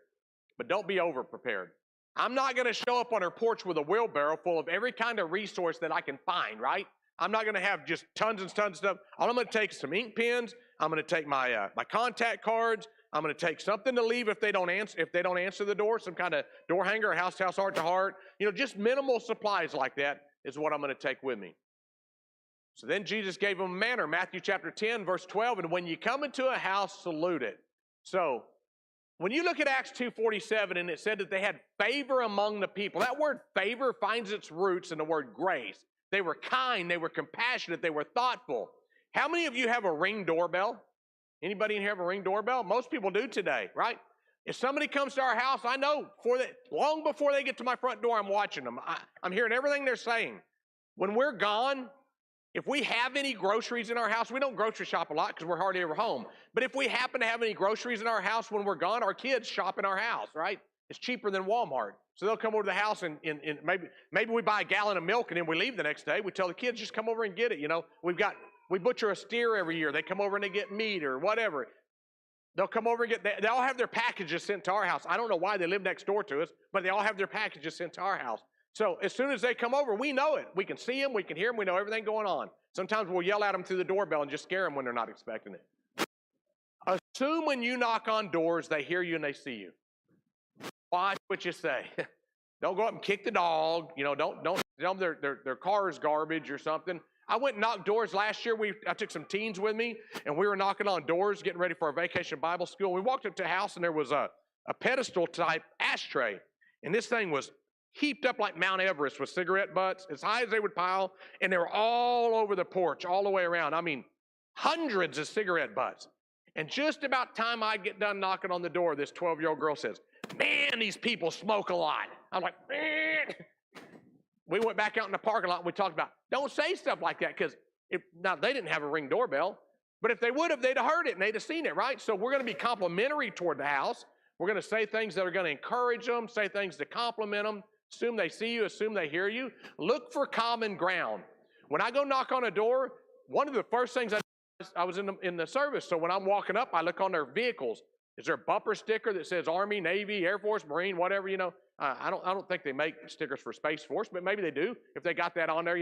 but don't be over-prepared. I'm not going to show up on her porch with a wheelbarrow full of every kind of resource that I can find, right? I'm not going to have just tons and tons of stuff. All I'm going to take is some ink pens. I'm going to take my contact cards. I'm going to take something to leave if they don't answer the door, some kind of door hanger, house to house, heart to heart. Just minimal supplies like that is what I'm going to take with me. So then Jesus gave them a manner, Matthew chapter 10, verse 12, and when you come into a house, salute it. So when you look at Acts 2:47, and it said that they had favor among the people, that word favor finds its roots in the word grace. They were kind, they were compassionate, they were thoughtful. How many of you have a Ring doorbell? Anybody in here have a Ring doorbell? Most people do today, right? If somebody comes to our house, I know long before they get to my front door, I'm watching them. I'm hearing everything they're saying. When we're gone, if we have any groceries in our house, we don't grocery shop a lot because we're hardly ever home. But if we happen to have any groceries in our house when we're gone, our kids shop in our house, right? It's cheaper than Walmart. So they'll come over to the house and maybe we buy a gallon of milk and then we leave the next day. We tell the kids, just come over and get it. We butcher a steer every year. They come over and they get meat or whatever. They'll come over and they all have their packages sent to our house. I don't know why they live next door to us, but they all have their packages sent to our house. So as soon as they come over, we know it. We can see them, we can hear them, we know everything going on. Sometimes we'll yell at them through the doorbell and just scare them when they're not expecting it. Assume when you knock on doors, they hear you and they see you. Watch what you say. Don't go up and kick the dog. Don't tell them their car is garbage or something. I went and knocked doors last year. I took some teens with me, and we were knocking on doors, getting ready for our vacation Bible school. We walked up to a house, and there was a pedestal-type ashtray, and this thing was heaped up like Mount Everest with cigarette butts, as high as they would pile, and they were all over the porch, all the way around. I mean, hundreds of cigarette butts. And just about time I get done knocking on the door, this 12-year-old girl says, man, these people smoke a lot. I'm like, man. We went back out in the parking lot and we talked about, don't say stuff like that, because now they didn't have a Ring doorbell, but if they would have, they'd have heard it and they'd have seen it, right? So we're going to be complimentary toward the house. We're going to say things that are going to encourage them, say things to compliment them, assume they see you, assume they hear you. Look for common ground. When I go knock on a door, one of the first things I was in the service, so when I'm walking up, I look on their vehicles. Is there a bumper sticker that says Army, Navy, Air Force, Marine, whatever, I don't think they make stickers for Space Force, but maybe they do if they got that on there,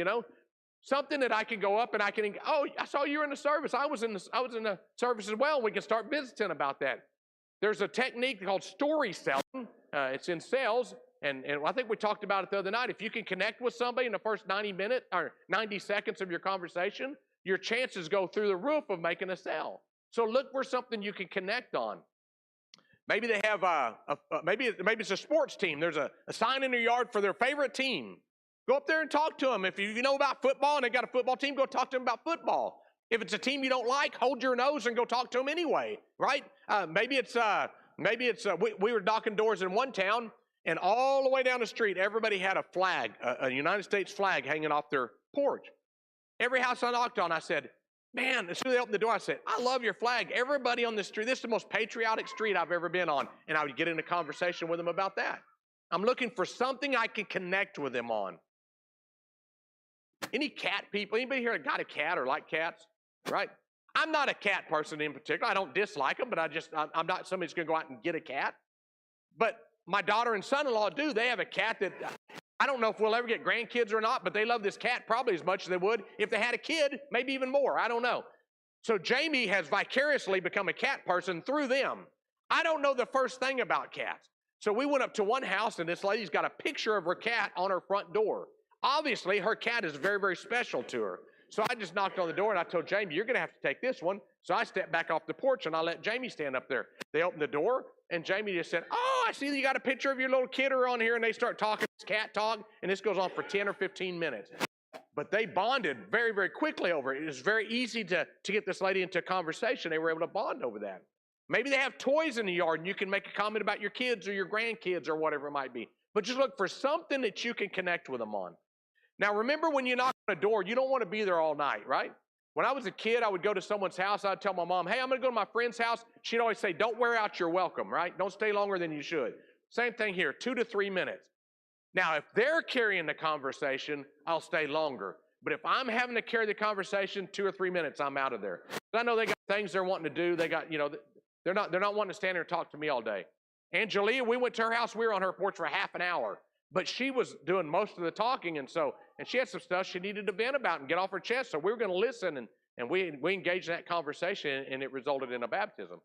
Something that I can go up and I can, oh, I saw you were in the service. I was in the service as well. We can start visiting about that. There's a technique called story selling. It's in sales, and I think we talked about it the other night. If you can connect with somebody in the first 90 minutes or 90 seconds of your conversation, your chances go through the roof of making a sale. So look for something you can connect on. Maybe they have maybe it's a sports team. There's a sign in their yard for their favorite team. Go up there and talk to them. If you know about football and they got a football team, go talk to them about football. If it's a team you don't like, hold your nose and go talk to them anyway, right? Maybe we were knocking doors in one town, and all the way down the street, everybody had a flag, a United States flag hanging off their porch. Every house I knocked on, I said, man, as soon as they opened the door, I said, I love your flag. Everybody on this street, this is the most patriotic street I've ever been on. And I would get in a conversation with them about that. I'm looking for something I can connect with them on. Any cat people? Anybody here got a cat or like cats? Right? I'm not a cat person in particular. I don't dislike them, but I'm not somebody who's going to go out and get a cat. But my daughter and son-in-law do. They have a cat that I don't know if we'll ever get grandkids or not, but they love this cat probably as much as they would if they had a kid, maybe even more. I don't know. So Jamie has vicariously become a cat person through them. I don't know the first thing about cats. So we went up to one house, and this lady's got a picture of her cat on her front door. Obviously, her cat is very, very special to her. So I just knocked on the door, and I told Jamie, you're going to have to take this one. So I stepped back off the porch, and I let Jamie stand up there. They opened the door, and Jamie just said, oh, I see that you got a picture of your little kidder on here, and they start talking this cat talk, and this goes on for 10 or 15 minutes. But they bonded very, very quickly over it. It was very easy to get this lady into a conversation. They were able to bond over that. Maybe they have toys in the yard, and you can make a comment about your kids or your grandkids or whatever it might be. But just look for something that you can connect with them on. Now, remember when you knock on a door, you don't want to be there all night, right? When I was a kid, I would go to someone's house. I'd tell my mom, hey, I'm going to go to my friend's house. She'd always say, don't wear out your welcome, right? Don't stay longer than you should. Same thing here, 2 to 3 minutes. Now, if they're carrying the conversation, I'll stay longer. But if I'm having to carry the conversation 2 or 3 minutes, I'm out of there. I know they got things they're wanting to do. They got, they're not wanting to stand there and talk to me all day. Angelia, we went to her house. We were on her porch for half an hour. But she was doing most of the talking, and she had some stuff she needed to vent about and get off her chest. So we were going to listen, and we engaged in that conversation, and it resulted in a baptism.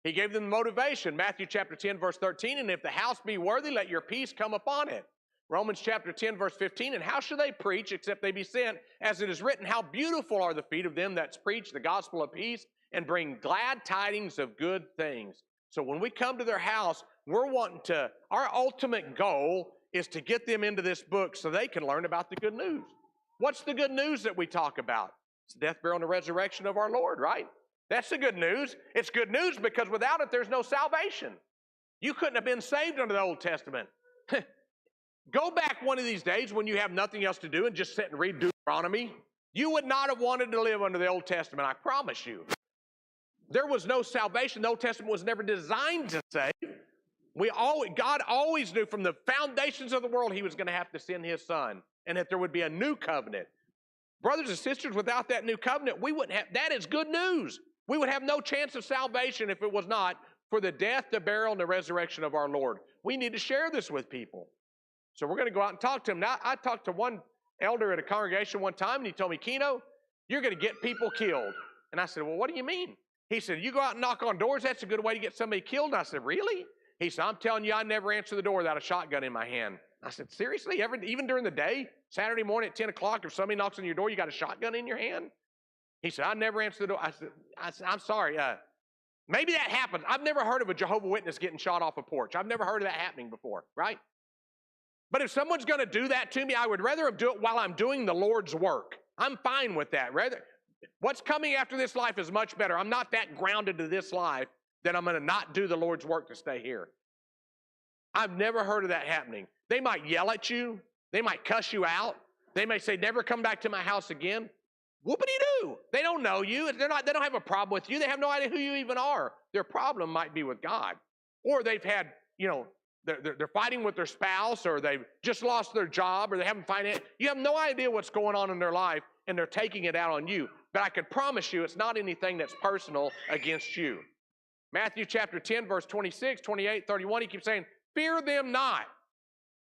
He gave them motivation. Matthew chapter 10, verse 13, and if the house be worthy, let your peace come upon it. Romans chapter 10, verse 15, and how should they preach except they be sent? As it is written, how beautiful are the feet of them that preach the gospel of peace and bring glad tidings of good things. So when we come to their house, our ultimate goal is to get them into this book so they can learn about the good news. What's the good news that we talk about? It's the death, burial, and the resurrection of our Lord, right? That's the good news. It's good news because without it, there's no salvation. You couldn't have been saved under the Old Testament. Go back one of these days when you have nothing else to do and just sit and read Deuteronomy. You would not have wanted to live under the Old Testament, I promise you. There was no salvation. The Old Testament was never designed to save. God always knew from the foundations of the world he was going to have to send his son and that there would be a new covenant. Brothers and sisters, without that new covenant, we wouldn't have, that is good news. We would have no chance of salvation if it was not for the death, the burial, and the resurrection of our Lord. We need to share this with people. So we're going to go out and talk to them. Now, I talked to one elder at a congregation one time, and he told me, Keno, you're going to get people killed. And I said, well, what do you mean? He said, you go out and knock on doors, that's a good way to get somebody killed. And I said, really? He said, I'm telling you, I never answer the door without a shotgun in my hand. I said, seriously? Even during the day? Saturday morning at 10 o'clock, if somebody knocks on your door, you got a shotgun in your hand? He said, I never answer the door. I said, I'm sorry. Maybe that happens. I've never heard of a Jehovah's Witness getting shot off a porch. I've never heard of that happening before, right? But if someone's going to do that to me, I would rather do it while I'm doing the Lord's work. I'm fine with that. What's coming after this life is much better. I'm not that grounded to this life that I'm going to not do the Lord's work to stay here. I've never heard of that happening. They might yell at you. They might cuss you out. They may say, never come back to my house again. Whoopity-doo. They don't know you. They don't have a problem with you. They have no idea who you even are. Their problem might be with God. Or they've had, they're fighting with their spouse, or they've just lost their job, or they haven't financed. You have no idea what's going on in their life, and they're taking it out on you. But I can promise you it's not anything that's personal against you. Matthew chapter 10, verse 26, 28, 31, he keeps saying, fear them not.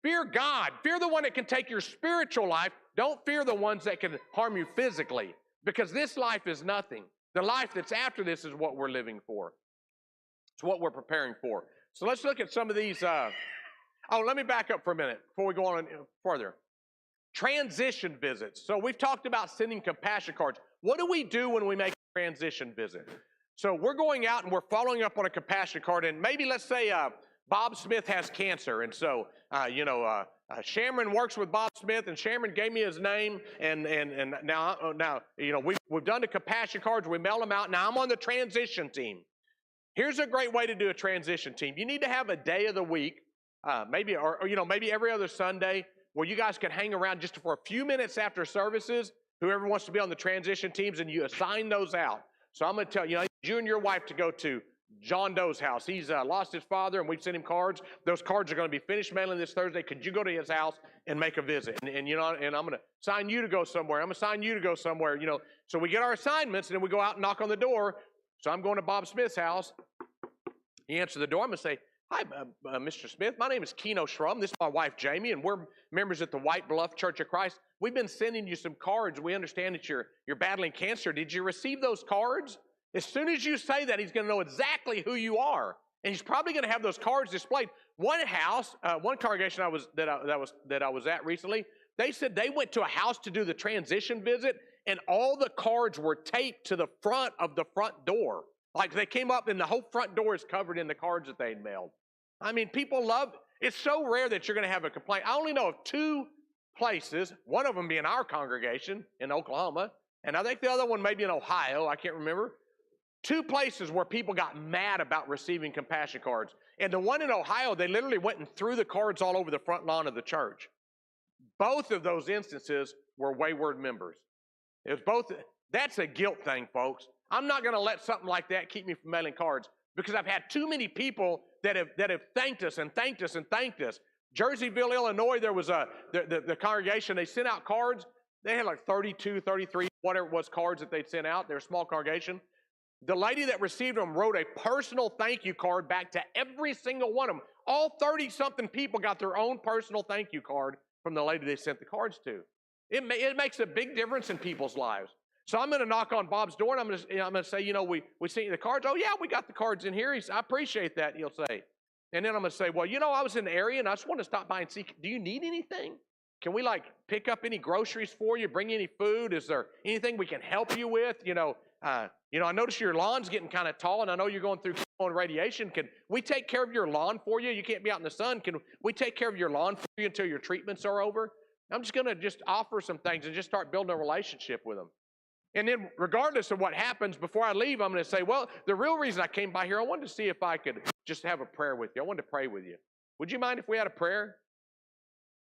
Fear God. Fear the one that can take your spiritual life Don't fear the ones that can harm you physically, because this life is nothing. The life that's after this is what we're living for. It's what we're preparing for. So let's look at some of these. Let me back up for a minute before we go on further. Transition visits. So we've talked about sending compassion cards. What do we do when we make a transition visit? So we're going out and we're following up on a compassion card, and maybe let's say Bob Smith has cancer, and so Shamron works with Bob Smith, and Shamron gave me his name, and now we've done the compassion cards, we mail them out. Now I'm on the transition team. Here's a great way to do a transition team. You need to have a day of the week, maybe every other Sunday, where you guys can hang around just for a few minutes after services, whoever wants to be on the transition teams, and you assign those out. So I'm going to tell you and your wife to go to John Doe's house. He's lost his father, and we've sent him cards. Those cards are going to be finished mailing this Thursday. Could you go to his house and make a visit? And I'm going to assign you to go somewhere. I'm going to assign you to go somewhere. So we get our assignments, and then we go out and knock on the door. So I'm going to Bob Smith's house. He answers the door. I'm going to say, "Hi, Mr. Smith. My name is Keno Shrum. This is my wife, Jamie, and we're members at the White Bluff Church of Christ. We've been sending you some cards. We understand that you're battling cancer. Did you receive those cards?" As soon as you say that, he's going to know exactly who you are, and he's probably going to have those cards displayed. One congregation I was at recently, they said they went to a house to do the transition visit, and all the cards were taped to the front of the front door. Like they came up, and the whole front door is covered in the cards that they'd mailed. I mean, people love. It's so rare that you're going to have a complaint. I only know of 2 places, one of them being our congregation in Oklahoma, and I think the other one may be in Ohio. I can't remember. 2 places where people got mad about receiving compassion cards. And the one in Ohio, they literally went and threw the cards all over the front lawn of the church. Both of those instances were wayward members. It was both. That's a guilt thing, folks. I'm not going to let something like that keep me from mailing cards, because I've had too many people that have thanked us and thanked us and thanked us. Jerseyville, Illinois, there was the congregation, they sent out cards. They had like 32, 33, whatever it was, cards that they'd sent out. They're a small congregation. The lady that received them wrote a personal thank you card back to every single one of them. All 30-something people got their own personal thank you card from the lady they sent the cards to. It makes a big difference in people's lives. So I'm going to knock on Bob's door, and I'm going to say, we sent you the cards. "Oh, yeah, we got the cards in here." "I appreciate that," he'll say. And then I'm going to say, "Well, I was in the area, and I just want to stop by and see, do you need anything? Can we, pick up any groceries for you, bring you any food? Is there anything we can help you with? I notice your lawn's getting kind of tall, and I know you're going through radiation. Can we take care of your lawn for you? You can't be out in the sun. Can we take care of your lawn for you until your treatments are over?" I'm just going to just offer some things and just start building a relationship with them. And then regardless of what happens, before I leave, I'm going to say, "Well, the real reason I came by here, I wanted to see if I could just have a prayer with you. I wanted to pray with you. Would you mind if we had a prayer?"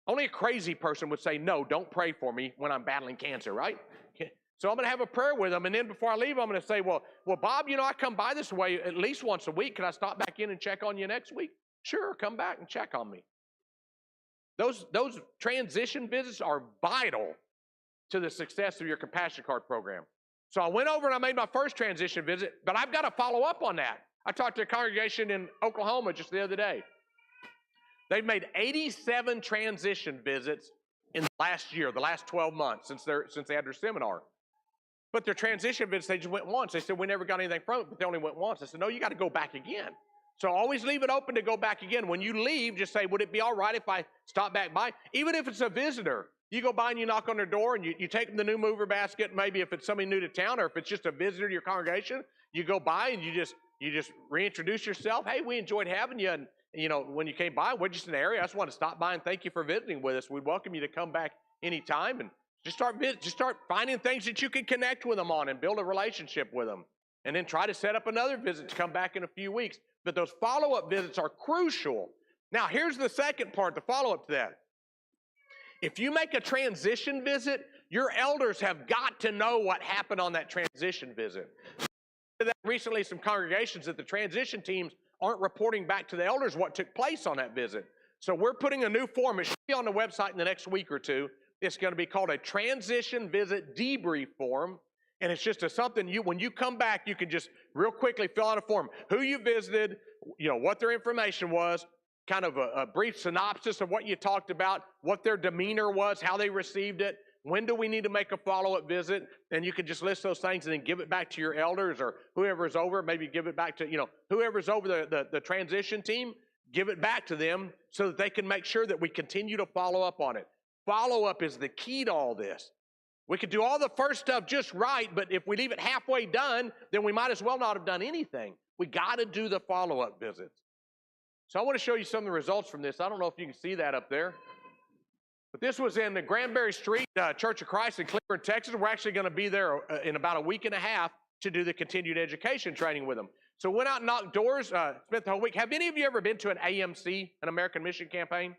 Only a crazy person would say, "No, don't pray for me when I'm battling cancer," right? So I'm going to have a prayer with them, and then before I leave, I'm going to say, well, Bob, I come by this way at least once a week. Can I stop back in and check on you next week? "Sure, come back and check on me." Those transition visits are vital to the success of your compassion card program. So I went over and I made my first transition visit, but I've got to follow up on that. I talked to a congregation in Oklahoma just the other day. They've made 87 transition visits in the last year, the last 12 months since they had their seminar. But their transition visits, they just went once. They said, "We never got anything from it," but they only went once. I said, "No, you got to go back again." So always leave it open to go back again. When you leave, just say, "Would it be all right if I stop back by?" Even if it's a visitor, you go by and you knock on their door and you take them the new mover basket. Maybe if it's somebody new to town, or if it's just a visitor to your congregation, you go by and you just reintroduce yourself. "Hey, we enjoyed having you, and when you came by, we're just in the area. I just want to stop by and thank you for visiting with us. We'd welcome you to come back anytime." And just start finding things that you can connect with them on and build a relationship with them. And then try to set up another visit to come back in a few weeks. But those follow-up visits are crucial. Now, here's the second part, the follow-up to that. If you make a transition visit, your elders have got to know what happened on that transition visit. Recently, some congregations that the transition teams aren't reporting back to the elders what took place on that visit. So we're putting a new form. It should be on the website in the next week or two. It's going to be called a transition visit debrief form. And it's just something when you come back, you can just real quickly fill out a form. Who you visited, what their information was, kind of a brief synopsis of what you talked about, what their demeanor was, how they received it, when do we need to make a follow-up visit, and you could just list those things and then give it back to your elders or whoever's over, maybe give it back to, whoever's over the transition team, give it back to them so that they can make sure that we continue to follow up on it. Follow-up is the key to all this. We could do all the first stuff just right, but if we leave it halfway done, then we might as well not have done anything. We got to do the follow-up visits. So I want to show you some of the results from this. I don't know if you can see that up there. But this was in the Granbury Street Church of Christ in Cleveland, Texas. We're actually going to be there in about a week and a half to do the continued education training with them. So went out and knocked doors, spent the whole week. Have any of you ever been to an AMC, an American Mission Campaign?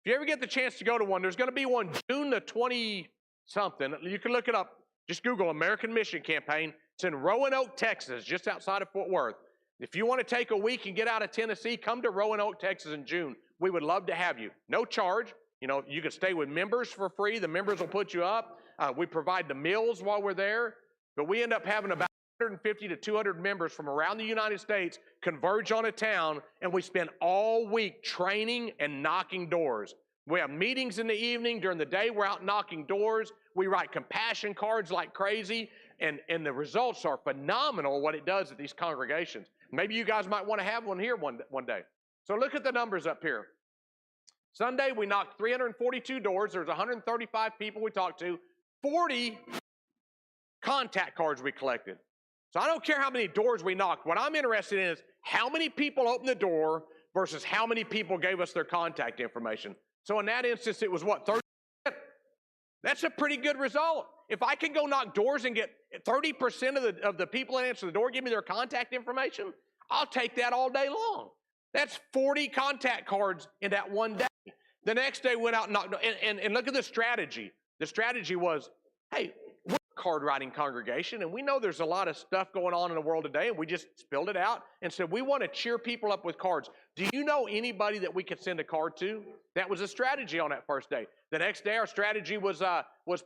If you ever get the chance to go to one, there's going to be one June the 20-something. You can look it up. Just Google American Mission Campaign. It's in Roanoke, Texas, just outside of Fort Worth. If you want to take a week and get out of Tennessee, come to Roanoke, Texas in June. We would love to have you. No charge. You can stay with members for free. The members will put you up. We provide the meals while we're there. But we end up having about 150 to 200 members from around the United States converge on a town, and we spend all week training and knocking doors. We have meetings in the evening. During the day, we're out knocking doors. We write compassion cards like crazy, and the results are phenomenal what it does at these congregations. Maybe you guys might want to have one here one day. So look at the numbers up here. Sunday, we knocked 342 doors. There's 135 people we talked to, 40 contact cards we collected. So I don't care how many doors we knocked. What I'm interested in is how many people opened the door versus how many people gave us their contact information. So in that instance, it was what, 30%? That's a pretty good result. If I can go knock doors and get 30% of the people that answer the door give me their contact information, I'll take that all day long. That's 40 contact cards in that one day. The next day went out and knocked, and look at the strategy. The strategy was, hey, we're a card writing congregation, and we know there's a lot of stuff going on in the world today, and we just spilled it out and said, we want to cheer people up with cards. Do you know anybody that we could send a card to? That was a strategy on that first day. The next day, our strategy was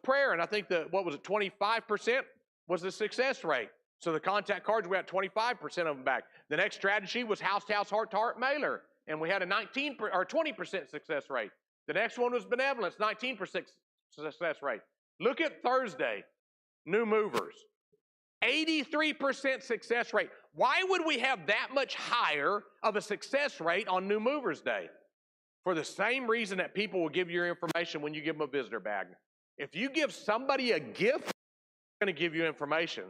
prayer, and I think 25% was the success rate. So the contact cards, we had 25% of them back. The next strategy was house-to-house, heart-to-heart mailer, and we had a 20% success rate. The next one was benevolence, 19% success rate. Look at Thursday, new movers, 83% success rate. Why would we have that much higher of a success rate on New Movers Day? For the same reason that people will give you your information when you give them a visitor bag. If you give somebody a gift, they're going to give you information.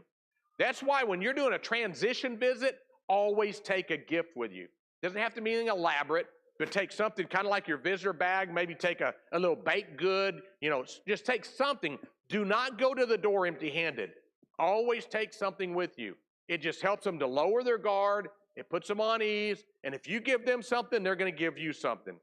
That's why when you're doing a transition visit, always take a gift with you. Doesn't have to be anything elaborate, but take something kind of like your visitor bag, maybe take a little baked good, just take something. Do not go to the door empty-handed. Always take something with you. It just helps them to lower their guard. It puts them on ease. And if you give them something, they're going to give you something.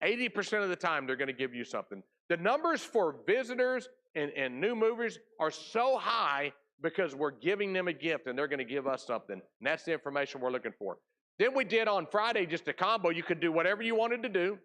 80% of the time, they're going to give you something. The numbers for visitors and new movers are so high because we're giving them a gift and they're going to give us something. And that's the information we're looking for. Then we did on Friday just a combo. You could do whatever you wanted to do.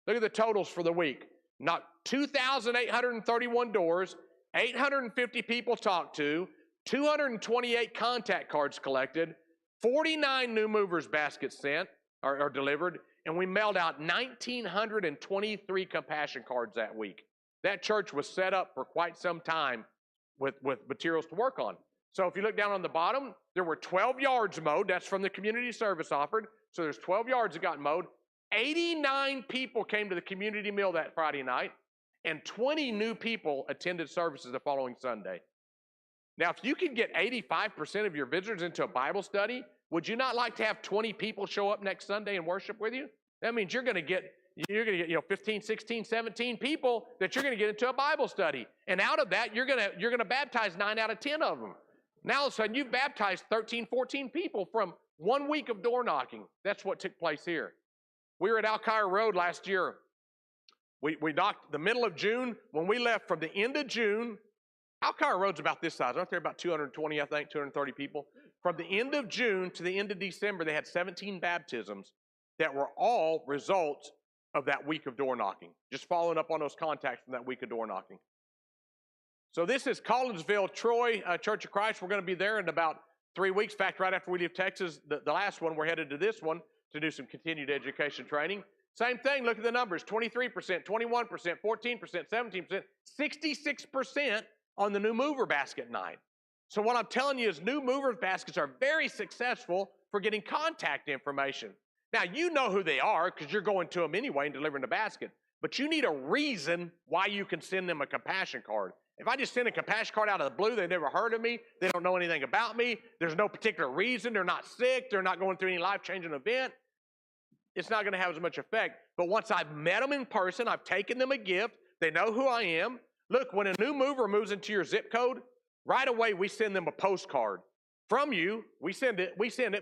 Look at the totals for the week. Knocked 2,831 doors, 850 people talked to, 228 contact cards collected, 49 new movers baskets sent or delivered, and we mailed out 1,923 compassion cards that week. That church was set up for quite some time with materials to work on. So if you look down on the bottom, there were 12 yards mowed. That's from the community service offered. So there's 12 yards that got mowed. 89 people came to the community meal that Friday night, and 20 new people attended services the following Sunday. Now, if you can get 85% of your visitors into a Bible study, would you not like to have 20 people show up next Sunday and worship with you? That means you're going to get 15, 16, 17 people that you're going to get into a Bible study. And out of that, you're going to baptize 9 out of 10 of them. Now, all of a sudden, you've baptized 13, 14 people from 1 week of door knocking. That's what took place here. We were at Alkire Road last year. We knocked the middle of June. When we left from the end of June, Alkire Road's about this size. Aren't there about 220, I think, 230 people? From the end of June to the end of December, they had 17 baptisms that were all results of that week of door knocking, just following up on those contacts from that week of door knocking. So this is Collinsville, Troy, Church of Christ. We're going to be there in about 3 weeks. In fact, right after we leave Texas, the last one, we're headed to this one. to do some continued education training. Same thing, look at the numbers, 23%, 21%, 14%, 17%, 66% on the new mover basket night. So what I'm telling you is new mover baskets are very successful for getting contact information. Now, you know who they are because you're going to them anyway and delivering the basket, but you need a reason why you can send them a compassion card. If I just send a compassion card out of the blue, they've never heard of me, they don't know anything about me, there's no particular reason, they're not sick, they're not going through any life-changing event, it's not going to have as much effect. But once I've met them in person, I've taken them a gift, they know who I am. Look, when a new mover moves into your zip code, right away we send them a postcard from you. We send it,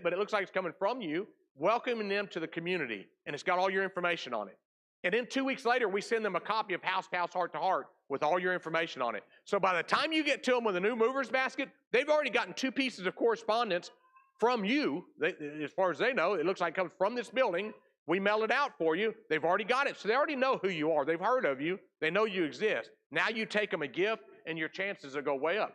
but it looks like it's coming from you, welcoming them to the community, and it's got all your information on it. And then 2 weeks later, we send them a copy of House to House, Heart to Heart with all your information on it. So by the time you get to them with a new movers basket, they've already gotten 2 pieces of correspondence from you. As far as they know, it looks like it comes from this building. We mail it out for you. They've already got it, so they already know who you are. They've heard of you. They know you exist. Now you take them a gift, and your chances will go way up.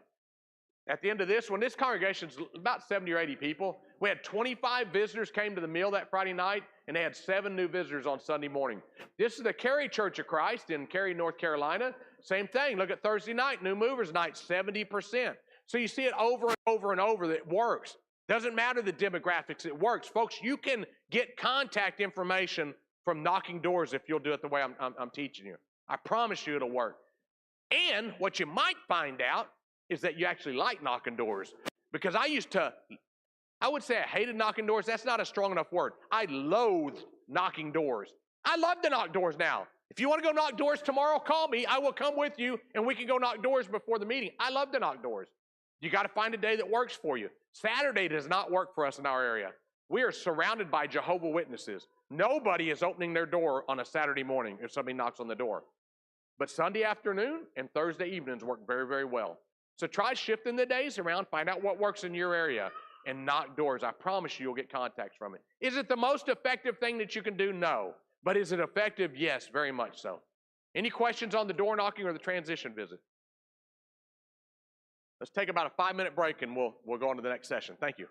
At the end of this, when this congregation's about 70 or 80 people, we had 25 visitors came to the meal that Friday night, and they had 7 new visitors on Sunday morning. This is the Cary Church of Christ in Cary, North Carolina. Same thing. Look at Thursday night, new movers night, 70%. So you see it over and over and over that it works. Doesn't matter the demographics, it works. Folks, you can get contact information from knocking doors if you'll do it the way I'm teaching you. I promise you it'll work. And what you might find out is that you actually like knocking doors. Because I would say I hated knocking doors. That's not a strong enough word. I loathed knocking doors. I love to knock doors now. If you want to go knock doors tomorrow, call me. I will come with you, and we can go knock doors before the meeting. I love to knock doors. You got to find a day that works for you. Saturday does not work for us in our area. We are surrounded by Jehovah's Witnesses. Nobody is opening their door on a Saturday morning if somebody knocks on the door. But Sunday afternoon and Thursday evenings work very, very well. So try shifting the days around, find out what works in your area, and knock doors. I promise you'll get contacts from it. Is it the most effective thing that you can do? No. But is it effective? Yes, very much so. Any questions on the door knocking or the transition visit? Let's take about a 5-minute break and we'll go on to the next session. Thank you.